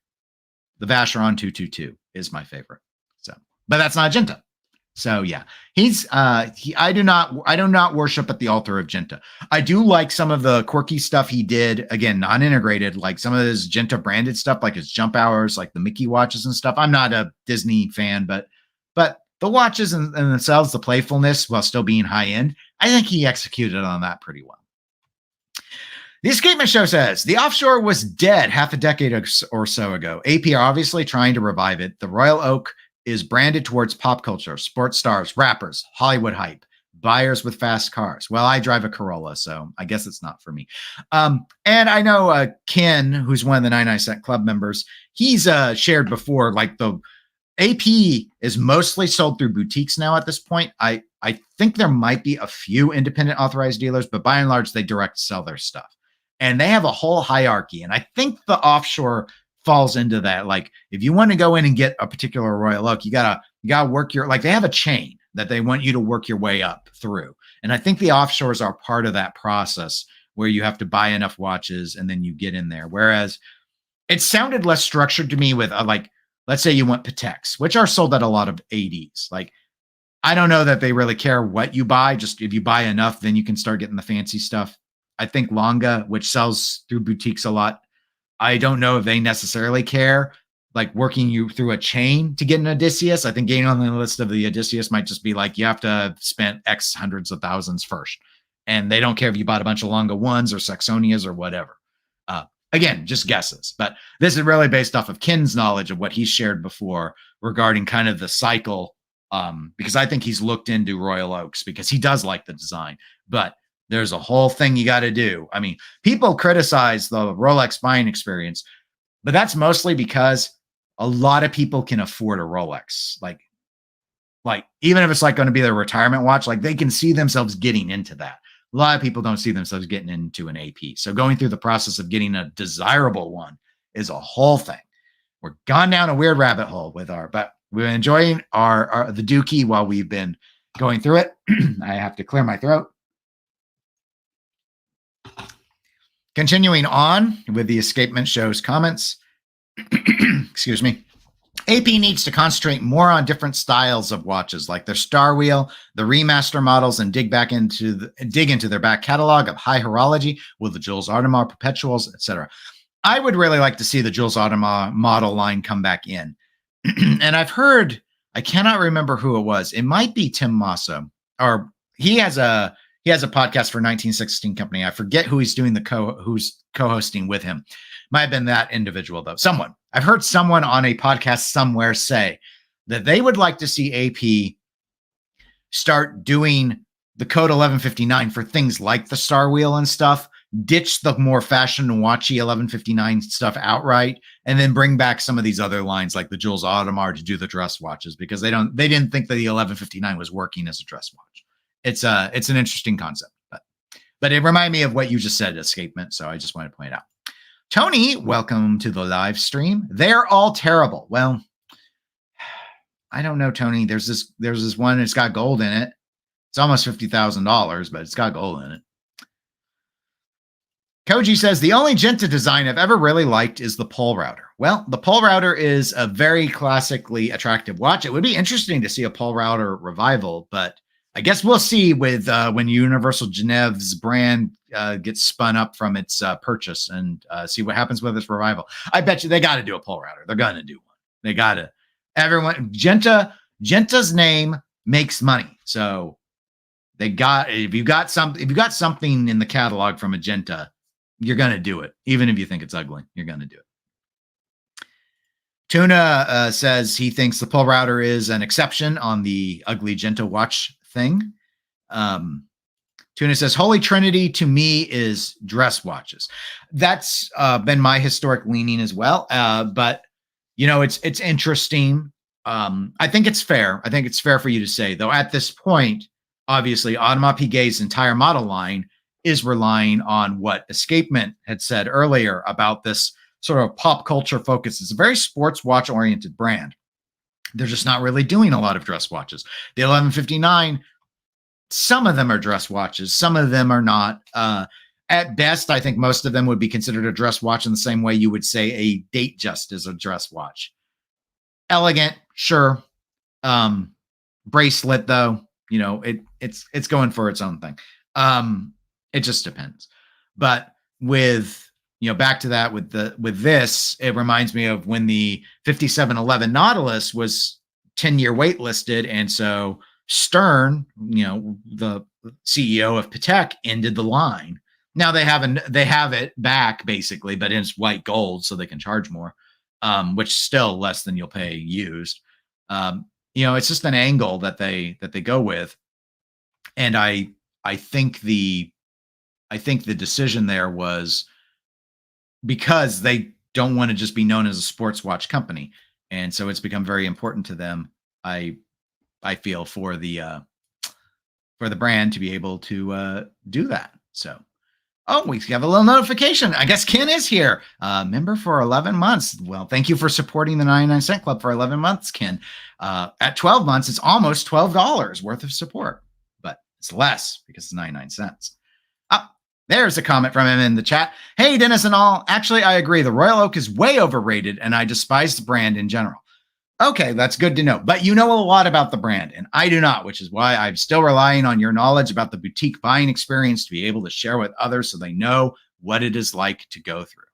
The Vacheron 222 is my favorite. So, but that's not Genta. So yeah, I do not worship at the altar of Genta. I do like some of the quirky stuff he did, again, non-integrated, like some of his Genta branded stuff, like his jump hours, like the Mickey watches and stuff. I'm not a Disney fan, but the watches in themselves, the playfulness while still being high end, I think he executed on that pretty well. The Escapement Show says, the Offshore was dead half a decade or so ago. AP are obviously trying to revive it. The Royal Oak is branded towards pop culture, sports stars, rappers, Hollywood hype, buyers with fast cars. Well, I drive a Corolla, so I guess it's not for me. And I know Ken, who's one of the 99 Cent Club members, he's shared before, like the AP is mostly sold through boutiques now at this point. I think there might be a few independent authorized dealers, but by and large, they direct sell their stuff. And they have a whole hierarchy. And I think the Offshore falls into that. Like if you want to go in and get a particular Royal Oak, you gotta work they have a chain that they want you to work your way up through. And I think the Offshores are part of that process where you have to buy enough watches and then you get in there. Whereas it sounded less structured to me with let's say you want Pateks, which are sold at a lot of ADs. Like, I don't know that they really care what you buy. Just if you buy enough, then you can start getting the fancy stuff. I think Longa, which sells through boutiques a lot, I don't know if they necessarily care, like working you through a chain to get an Odysseus. I think getting on the list of the Odysseus might just be like, you have to have spent X hundreds of thousands first. And they don't care if you bought a bunch of Longa 1s or Saxonias or whatever. Again, just guesses. But this is really based off of Ken's knowledge of what he's shared before regarding kind of the cycle, because I think he's looked into Royal Oaks because he does like the design. But there's a whole thing you got to do. I mean, people criticize the Rolex buying experience, but that's mostly because a lot of people can afford a Rolex. Like even if it's like going to be their retirement watch, like they can see themselves getting into that. A lot of people don't see themselves getting into an AP. So going through the process of getting a desirable one is a whole thing. We're gone down a weird rabbit hole but we're enjoying the Dookie while we've been going through it. I have to clear my throat. Continuing on with the Escapement Show's comments. Excuse me. AP needs to concentrate more on different styles of watches, like their Star Wheel, the remaster models, and dig into their back catalog of high horology with the Jules Audemars Perpetuals, etc. I would really like to see the Jules Audemars model line come back in. And I've heard, I cannot remember who it was. It might be Tim Masso, or he has a podcast for 1916 Company. I forget who he's doing who's co-hosting with him. Might have been that individual, though. I've heard someone on a podcast somewhere say that they would like to see AP start doing the code 1159 for things like the Star Wheel and stuff, ditch the more fashion watchy 1159 stuff outright, and then bring back some of these other lines like the Jules Audemars to do the dress watches, because they didn't think that the 1159 was working as a dress watch. It's an interesting concept, but it reminded me of what you just said, Escapement. So I just wanted to point it out. Tony, welcome to the live stream. They're all terrible. Well, I don't know, Tony. There's this one. It's got gold in it. It's almost $50,000, but it's got gold in it. Koji says, the only Genta design I've ever really liked is the pole router. Well, the pole router is a very classically attractive watch. It would be interesting to see a pole router revival, but I guess we'll see with when Universal Geneve's brand gets spun up from its purchase, and see what happens with this revival. I bet you they got to do a pole router. They're going to do one. They got to. Everyone, Genta's name makes money. So they got, if you got something in the catalog from a Genta, you're going to do it. Even if you think it's ugly, you're going to do it. Tuna says he thinks the pole router is an exception on the ugly Genta watch thing. Tuna says Holy Trinity to me is dress watches. That's been my historic leaning as well. But you know, it's interesting. I think it's fair. I think it's fair for you to say, though, at this point, obviously, Audemars Piguet's entire model line is relying on what Escapement had said earlier about this sort of pop culture focus. It's a very sports watch oriented brand. They're just not really doing a lot of dress watches. The 1159, some of them are dress watches, some of them are not. At best, I think most of them would be considered a dress watch in the same way you would say a Datejust is a dress watch. Elegant, sure. Bracelet, though, you know, it's going for its own thing. It just depends. But with, you know, back to that with this, it reminds me of when the 5711 Nautilus was 10-year waitlisted, and so Stern, you know, the CEO of Patek, ended the line. Now they have it back basically, but it's white gold, so they can charge more, which is still less than you'll pay used. You know, it's just an angle that they go with, and I think the decision there was because they don't want to just be known as a sports watch company, and so it's become very important to them. I feel for the brand to be able to do that. So. Oh, we have a little notification. I guess Ken is here. Member for 11 months. Well, thank you for supporting the 99-cent club for 11 months, Ken. At 12 months, it's almost $12 worth of support, but it's less because it's 99 cents. Oh, there's a comment from him in the chat. Hey, Dennis and all. Actually, I agree. The Royal Oak is way overrated, and I despise the brand in general. Okay, that's good to know. But you know a lot about the brand, and I do not, which is why I'm still relying on your knowledge about the boutique buying experience to be able to share with others so they know what it is like to go through.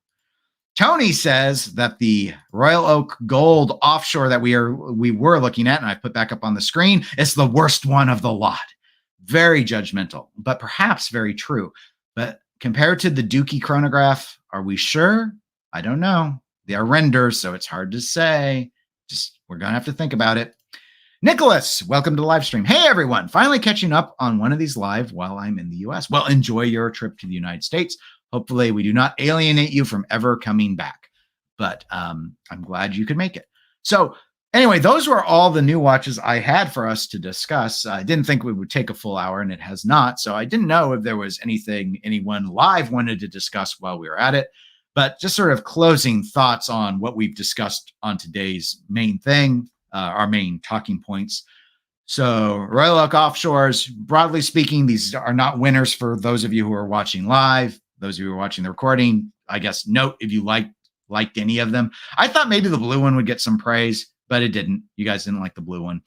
Tony says that the Royal Oak Gold Offshore that we were looking at, and I put back up on the screen, is the worst one of the lot. Very judgmental, but perhaps very true. But compared to the Dookie chronograph, are we sure? I don't know. They are renders, so it's hard to say. We're going to have to think about it. Nicholas, welcome to the live stream. Hey, everyone. Finally catching up on one of these live while I'm in the U.S. Well, enjoy your trip to the United States. Hopefully, we do not alienate you from ever coming back. But I'm glad you could make it. So anyway, those were all the new watches I had for us to discuss. I didn't think we would take a full hour, and it has not. So I didn't know if there was anything anyone live wanted to discuss while we were at it. But just sort of closing thoughts on what we've discussed on today's main thing, our main talking points. So Royal Oak Offshores, broadly speaking, these are not winners for those of you who are watching live. Those of you who are watching the recording, I guess, note if you liked any of them. I thought maybe the blue one would get some praise, but it didn't. You guys didn't like the blue one.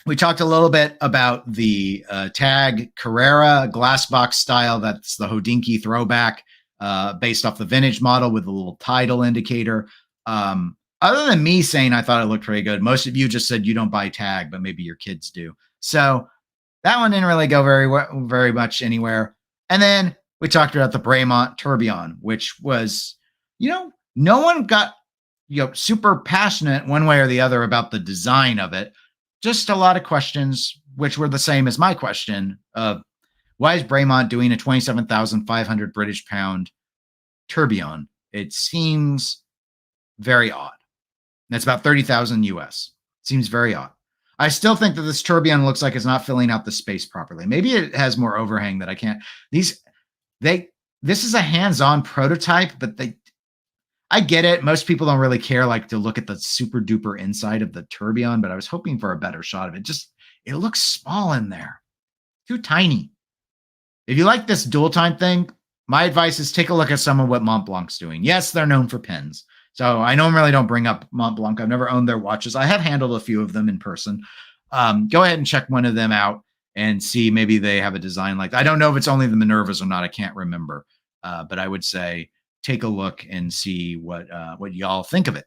We talked a little bit about the Tag Carrera glass box style. That's the Hodinkee throwback. Based off the vintage model with a little tidal indicator. Other than me saying I thought it looked pretty good, most of you just said you don't buy Tag, but maybe your kids do. So that one didn't really go very much anywhere. And then We talked about the Bremont Tourbillon, which was, no one got, super passionate one way or the other about the design of it. Just a lot of questions, which were the same as my question of why is Bremont doing a 27,500 British pound tourbillon? It seems very odd. That's about 30,000 US. Seems very odd. I still think that this tourbillon looks like it's not filling out the space properly. Maybe it has more overhang that I can't. This is a hands-on prototype, but I get it. Most people don't really care like to look at the super duper inside of the tourbillon, but I was hoping for a better shot of it. It looks small in there. Too tiny. If you like this dual time thing, my advice is take a look at some of what Montblanc's doing. Yes, they're known for pins. So I normally don't bring up Montblanc. I've never owned their watches. I have handled a few of them in person. Go ahead and check one of them out and see maybe they have a design like that. I don't know if it's only the Minervas or not. I can't remember. But I would say take a look and see what y'all think of it.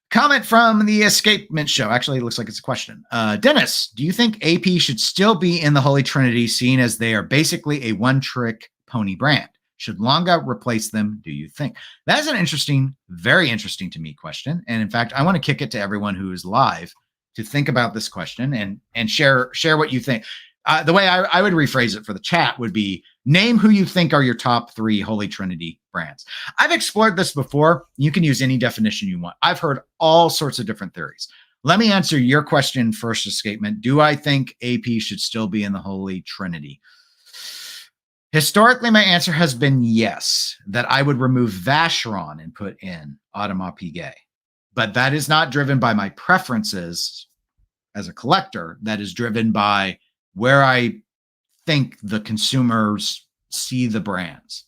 Comment from the Escapement Show. Actually, it looks like it's a question. Dennis, do you think AP should still be in the Holy Trinity, seeing as they are basically a one-trick pony brand? Should Longa replace them, do you think? That's an interesting, very interesting to me question. And in fact, I want to kick it to everyone who is live to think about this question and share what you think. The way I would rephrase it for the chat would be, name who you think are your top 3 Holy Trinity brands. I've explored this before. You can use any definition you want. I've heard all sorts of different theories. Let me answer your question first, Escapement. Do I think AP should still be in the Holy Trinity? Historically, my answer has been yes, that I would remove Vacheron and put in Audemars Piguet. But that is not driven by my preferences as a collector. That is driven by where I think the consumers see the brands.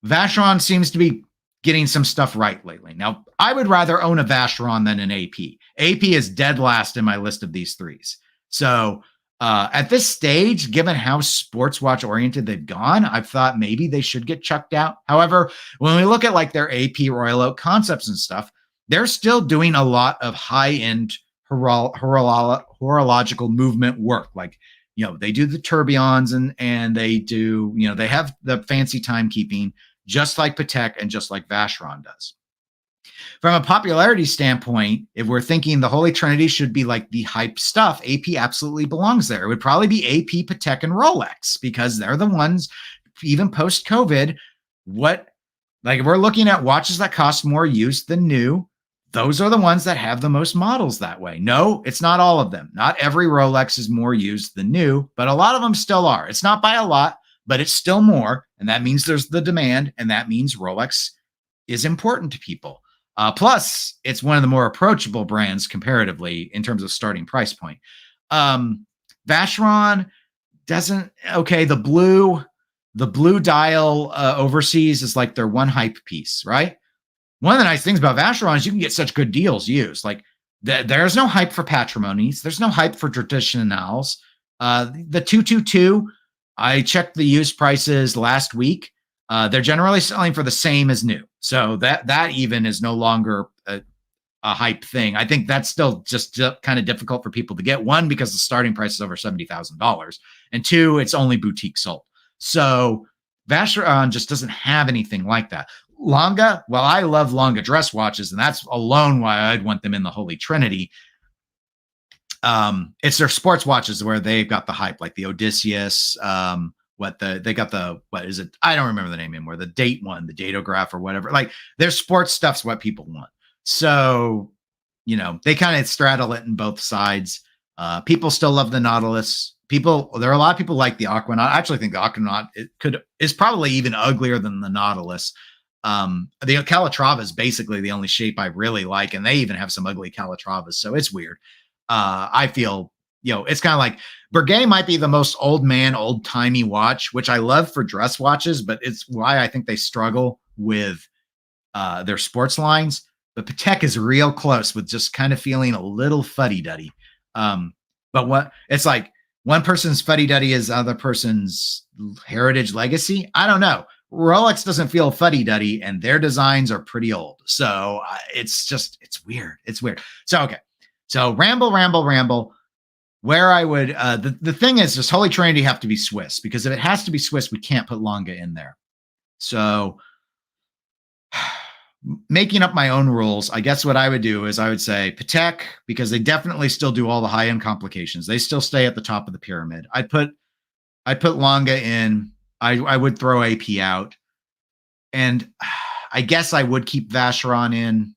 Vacheron seems to be getting some stuff right lately. Now, I would rather own a Vacheron than an AP. AP is dead last in my list of these 3s. So at this stage, given how sports watch oriented they've gone, I've thought maybe they should get chucked out. However, when we look at like their AP Royal Oak concepts and stuff, they're still doing a lot of high-end horological movement work. Like, they do the tourbillons and they do, they have the fancy timekeeping just like Patek and just like Vacheron does. From a popularity standpoint, if we're thinking the Holy Trinity should be like the hype stuff, AP absolutely belongs there. It would probably be AP, Patek, and Rolex because they're the ones, even post-COVID, if we're looking at watches that cost more used than new, those are the ones that have the most models that way. No, it's not all of them. Not every Rolex is more used than new, but a lot of them still are. It's not by a lot, but it's still more. And that means there's the demand. And that means Rolex is important to people. Plus, it's one of the more approachable brands comparatively in terms of starting price point. Vacheron doesn't, the blue dial overseas is like their one hype piece, right? One of the nice things about Vacheron is you can get such good deals used. Like there's no hype for patrimonies. There's no hype for traditionals. The 222, I checked the used prices last week. They're generally selling for the same as new. So that even is no longer a hype thing. I think that's still just kind of difficult for people to get. One, because the starting price is over $70,000. And 2, it's only boutique sold. So Vacheron just doesn't have anything like that. Longa, well, I love Longa dress watches, and that's alone why I'd want them in the Holy Trinity. It's their sports watches where they've got the hype, like the Odysseus, what is it? I don't remember the name anymore. The date one, the datograph or whatever. Like their sports stuff's what people want. So, they kind of straddle it in both sides. People still love the Nautilus. There are a lot of people like the Aquanaut. I actually think the Aquanaut is probably even uglier than the Nautilus. The Calatrava is basically the only shape I really like, and they even have some ugly Calatravas, so it's weird. I feel, it's kind of like Breguet might be the most old-timey watch, which I love for dress watches, but it's why I think they struggle with their sports lines. But Patek is real close with just kind of feeling a little fuddy-duddy. But it's like one person's fuddy-duddy is other person's heritage legacy. I don't know. Rolex doesn't feel fuddy-duddy, and their designs are pretty old. So it's weird. It's weird. So, okay. So ramble. where I would, the thing is, does Holy Trinity have to be Swiss? Because if it has to be Swiss, we can't put Longa in there. So making up my own rules, I guess what I would do is I would say Patek, because they definitely still do all the high-end complications. They still stay at the top of the pyramid. I'd put Longa in. I would throw AP out. And I guess I would keep Vacheron in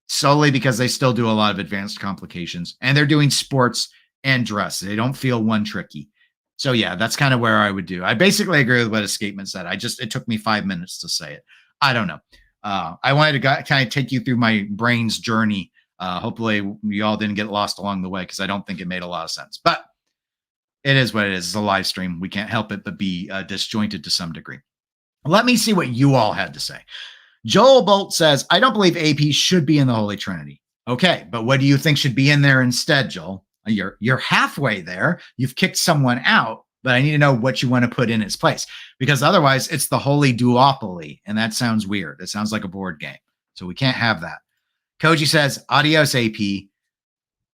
solely because they still do a lot of advanced complications. And they're doing sports and dress. They don't feel one tricky. So yeah, that's kind of where I would do. I basically agree with what Escapement said. It took me 5 minutes to say it. I don't know. I wanted to kind of take you through my brain's journey. Hopefully you all didn't get lost along the way, because I don't think it made a lot of sense. But it is what it is. It's a live stream. We can't help it but be disjointed to some degree. Let me see what you all had to say. Joel Bolt says, I don't believe AP should be in the Holy Trinity. Okay, but what do you think should be in there instead, Joel? You're halfway there. You've kicked someone out, but I need to know what you want to put in its place, because otherwise it's the Holy Duopoly, and that sounds weird. It sounds like a board game, so we can't have that. Koji says, adios, AP.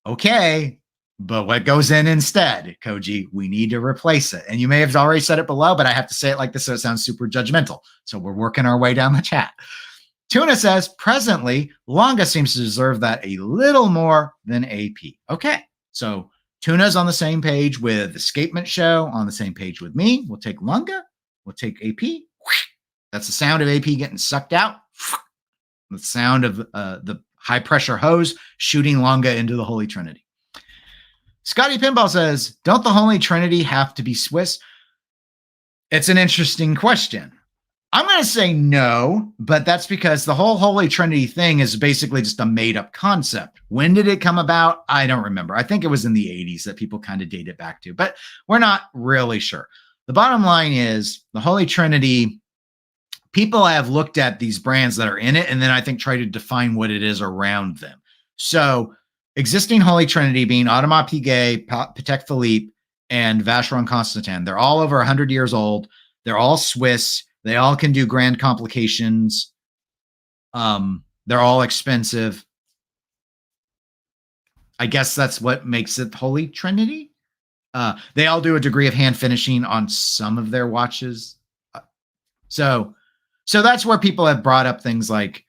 Okay, but what goes in instead, Koji? We need to replace it. And you may have already said it below, but I have to say it like this so it sounds super judgmental. So we're working our way down the chat. Tuna says, presently, Longa seems to deserve that a little more than AP. Okay, so Tuna's on the same page with Escapement Show, on the same page with me. We'll take Longa. We'll take AP. That's the sound of AP getting sucked out. The sound of the high-pressure hose shooting Longa into the Holy Trinity. Scotty Pinball says, don't the Holy Trinity have to be Swiss? It's an interesting question. I'm going to say no, but that's because the whole Holy Trinity thing is basically just a made-up concept. When did it come about? I don't remember. I think it was in the 80s that people kind of date it back to, but we're not really sure. The bottom line is the Holy Trinity, people have looked at these brands that are in it, and then I think try to define what it is around them. So existing Holy Trinity being Audemars Piguet, Patek Philippe, and Vacheron Constantin. They're all over 100 years old. They're all Swiss. They all can do grand complications. They're all expensive. I guess that's what makes it Holy Trinity. They all do a degree of hand finishing on some of their watches. So that's where people have brought up things like,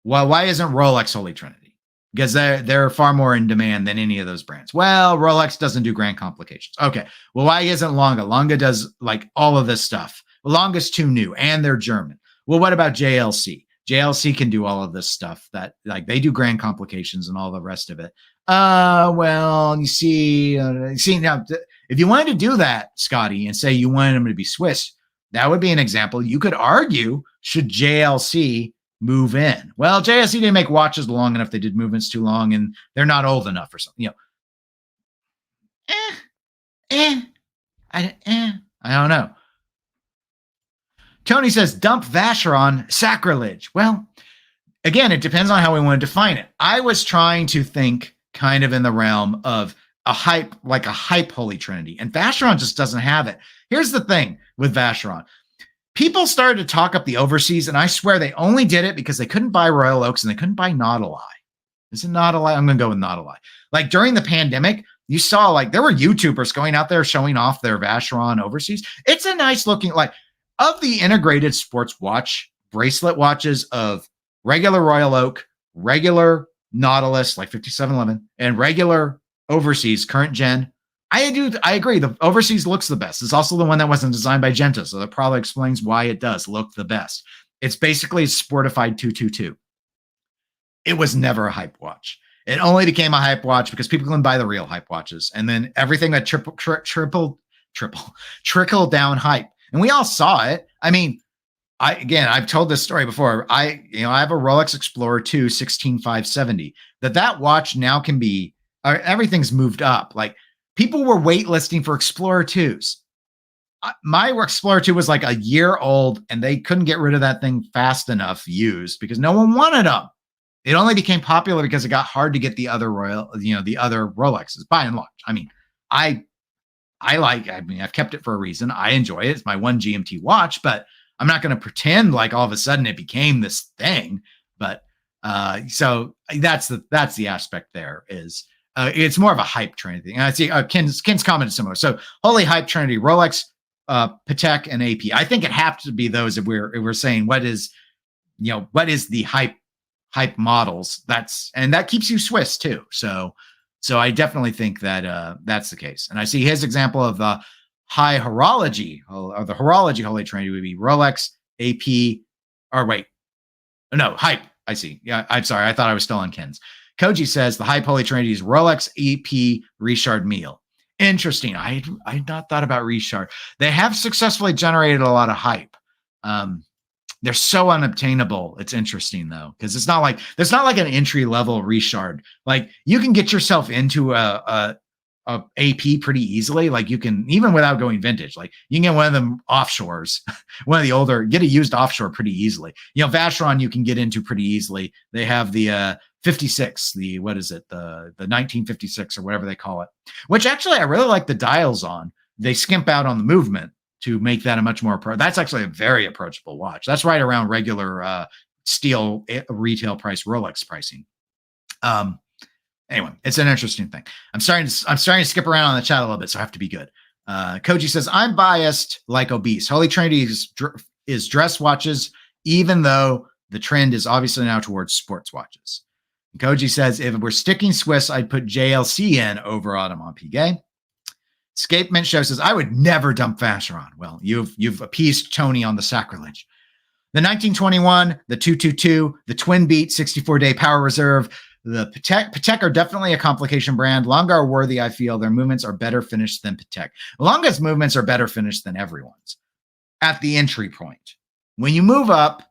well, why isn't Rolex Holy Trinity? Because they're far more in demand than any of those brands. Well, Rolex doesn't do grand complications. Okay. Well, why isn't Longa? Longa does like all of this stuff. Longa's too new, and they're German. Well, what about JLC? JLC can do all of this stuff that like they do grand complications and all the rest of it. Well, you see now, if you wanted to do that, Scotty, and say you wanted them to be Swiss, that would be an example. You could argue, should JLC move in? Well, JLC didn't make watches long enough. They did movements too long, and they're not old enough or something. I don't know. Tony says, dump Vacheron, sacrilege. Well, again, it depends on how we want to define it. I was trying to think kind of in the realm of a hype, like a hype Holy Trinity, and Vacheron just doesn't have it. Here's the thing with Vacheron. People started to talk up the overseas, and I swear they only did it because they couldn't buy Royal Oaks and they couldn't buy Nautilus. Is it Nautilus? I'm going to go with Nautilus. Like during the pandemic, you saw like there were YouTubers going out there showing off their Vacheron overseas. It's a nice looking, like, of the integrated sports watch bracelet watches of regular Royal Oak, regular Nautilus, like 5711, and regular overseas current gen, I agree. The overseas looks the best. It's also the one that wasn't designed by Genta, so that probably explains why it does look the best. It's basically a sportified 222. It was never a hype watch. It only became a hype watch because people couldn't buy the real hype watches, and then everything that trickled down hype. And we all saw it. I mean, I've told this story before. I have a Rolex Explorer 2 16570. That watch now can be, everything's moved up. Like people were waitlisting for Explorer 2s. My Explorer 2 was like a year old, and they couldn't get rid of that thing fast enough used because no one wanted them. It only became popular because it got hard to get the other the other Rolexes by and large. I mean, I've kept it for a reason. I enjoy it. It's my one GMT watch, but I'm not going to pretend like all of a sudden it became this thing. But so that's the aspect there is It's more of a hype Trinity thing. And I see Ken's comment is similar. So holy hype Trinity, Rolex, Patek, and AP. I think it has to be those if we're saying what is the hype models. That keeps you Swiss too. So I definitely think that that's the case. And I see his example of the high horology, or the horology Holy Trinity would be Rolex, AP, or wait, no, hype. I see. Yeah, I'm sorry. I thought I was still on Ken's. Koji says the hype Holy Trinity is Rolex, AP, Richard Mille. Interesting. I had not thought about Richard. They have successfully generated a lot of hype. They're so unobtainable. It's interesting though, because there's not like an entry level Richard. Like you can get yourself into a AP pretty easily. Like you can, even without going vintage, like you can get one of them offshores, one of the older, get a used offshore pretty easily. Vacheron you can get into pretty easily. They have the 56, the 1956 or whatever they call it, which actually I really like the dials on. They skimp out on the movement to make that a much more that's actually a very approachable watch. That's right around regular steel retail price Rolex pricing. Anyway, it's an interesting thing. I'm starting to skip around on the chat a little bit, so I have to be good. Koji says, I'm biased like obese. Holy Trinity is dress watches, even though the trend is obviously now towards sports watches. And Koji says, if we're sticking Swiss, I'd put JLC in over Audemars Piguet. Escapement Show says, I would never dump Vacheron. Well, you've appeased Tony on the sacrilege. The 1921, the 222, the Twin Beat 64-day power reserve, the Patek are definitely a complication brand. Longa are worthy, I feel. Their movements are better finished than Patek. Longa's movements are better finished than everyone's at the entry point. When you move up,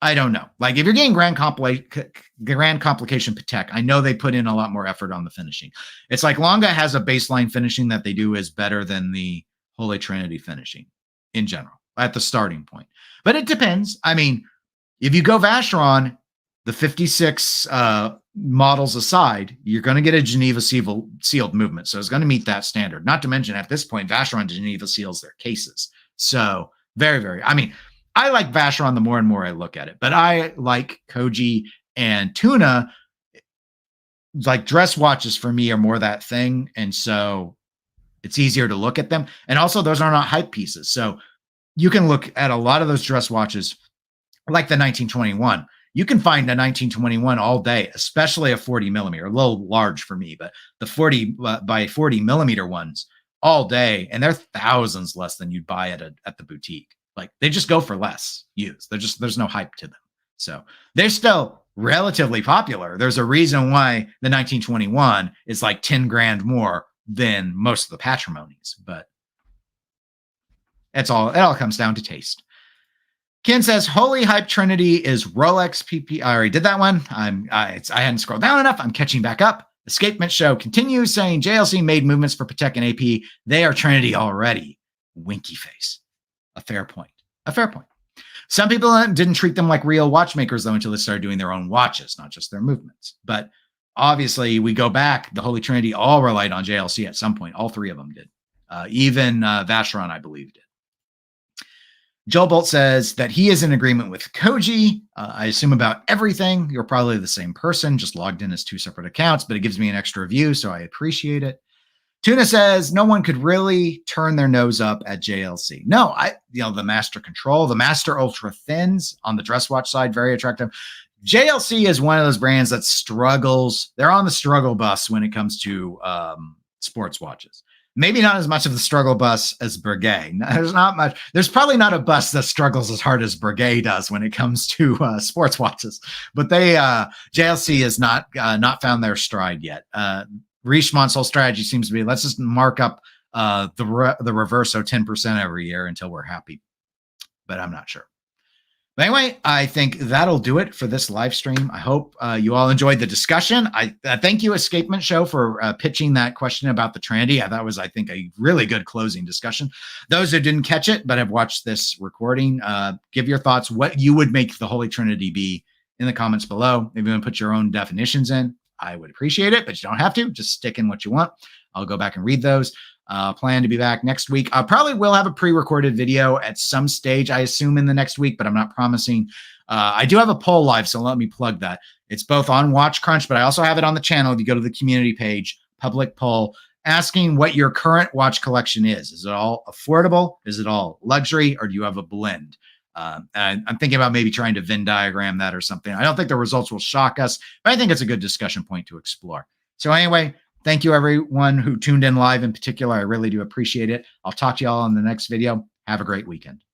I don't know. Like if you're getting grand complication Patek, I know they put in a lot more effort on the finishing. It's like Longa has a baseline finishing that they do is better than the Holy Trinity finishing in general at the starting point. But it depends. I mean, if you go Vacheron, the 56 models aside, you're going to get a Geneva sealed movement. So it's going to meet that standard. Not to mention at this point, Vacheron Geneva seals their cases. So very, very, I mean, I like Vacheron the more and more I look at it, but I like Koji and Tuna. Like dress watches for me are more that thing. And so it's easier to look at them. And also those are not hype pieces. So you can look at a lot of those dress watches like the 1921. You can find a 1921 all day, especially a 40 millimeter, a little large for me, but the 40 by 40 millimeter ones all day. And they're thousands less than you'd buy at the boutique. Like they just go for less used. There's no hype to them. So they're still relatively popular. There's a reason why the 1921 is like 10 grand more than most of the patrimonies, but it all comes down to taste. Ken says, Holy Hype Trinity is Rolex PP. I already did that one. I hadn't scrolled down enough. I'm catching back up. Escapement Show continues saying JLC made movements for Patek and AP. They are Trinity already. Winky face. A fair point. Some people didn't treat them like real watchmakers, though, until they started doing their own watches, not just their movements. But obviously, we go back. The Holy Trinity all relied on JLC at some point. All three of them did. Even Vacheron, I believe, did. Joel Bolt says that he is in agreement with Koji. I assume about everything. You're probably the same person, just logged in as two separate accounts, but it gives me an extra view, so I appreciate it. Tuna says no one could really turn their nose up at JLC. No, the Master Control, the Master Ultra Thins on the dress watch side, very attractive. JLC is one of those brands that struggles. They're on the struggle bus when it comes to sports watches. Maybe not as much of the struggle bus as Breguet. There's not much. There's probably not a bus that struggles as hard as Breguet does when it comes to sports watches. But JLC has not found their stride yet. Richemont's whole strategy seems to be, let's just mark up the Reverso 10% every year until we're happy. But I'm not sure. But anyway, I think that'll do it for this live stream. I hope you all enjoyed the discussion. I thank you, Escapement Show, for pitching that question about the Trinity. That was, I think, a really good closing discussion. Those who didn't catch it but have watched this recording, give your thoughts what you would make the Holy Trinity be in the comments below. If you want to put your own definitions in, I would appreciate it, but you don't have to. Just stick in what you want. I'll go back and read those. Plan to be back next week. I probably will have a pre-recorded video at some stage, I assume in the next week, but I'm not promising. I do have a poll live, so let me plug that. It's both on Watch Crunch, but I also have it on the channel. If you go to the community page, public poll, asking what your current watch collection is. Is it all affordable? Is it all luxury? Or do you have a blend? And I'm thinking about maybe trying to Venn diagram that or something. I don't think the results will shock us, but I think it's a good discussion point to explore. So anyway, thank you everyone who tuned in live in particular. I really do appreciate it. I'll talk to you all in the next video. Have a great weekend.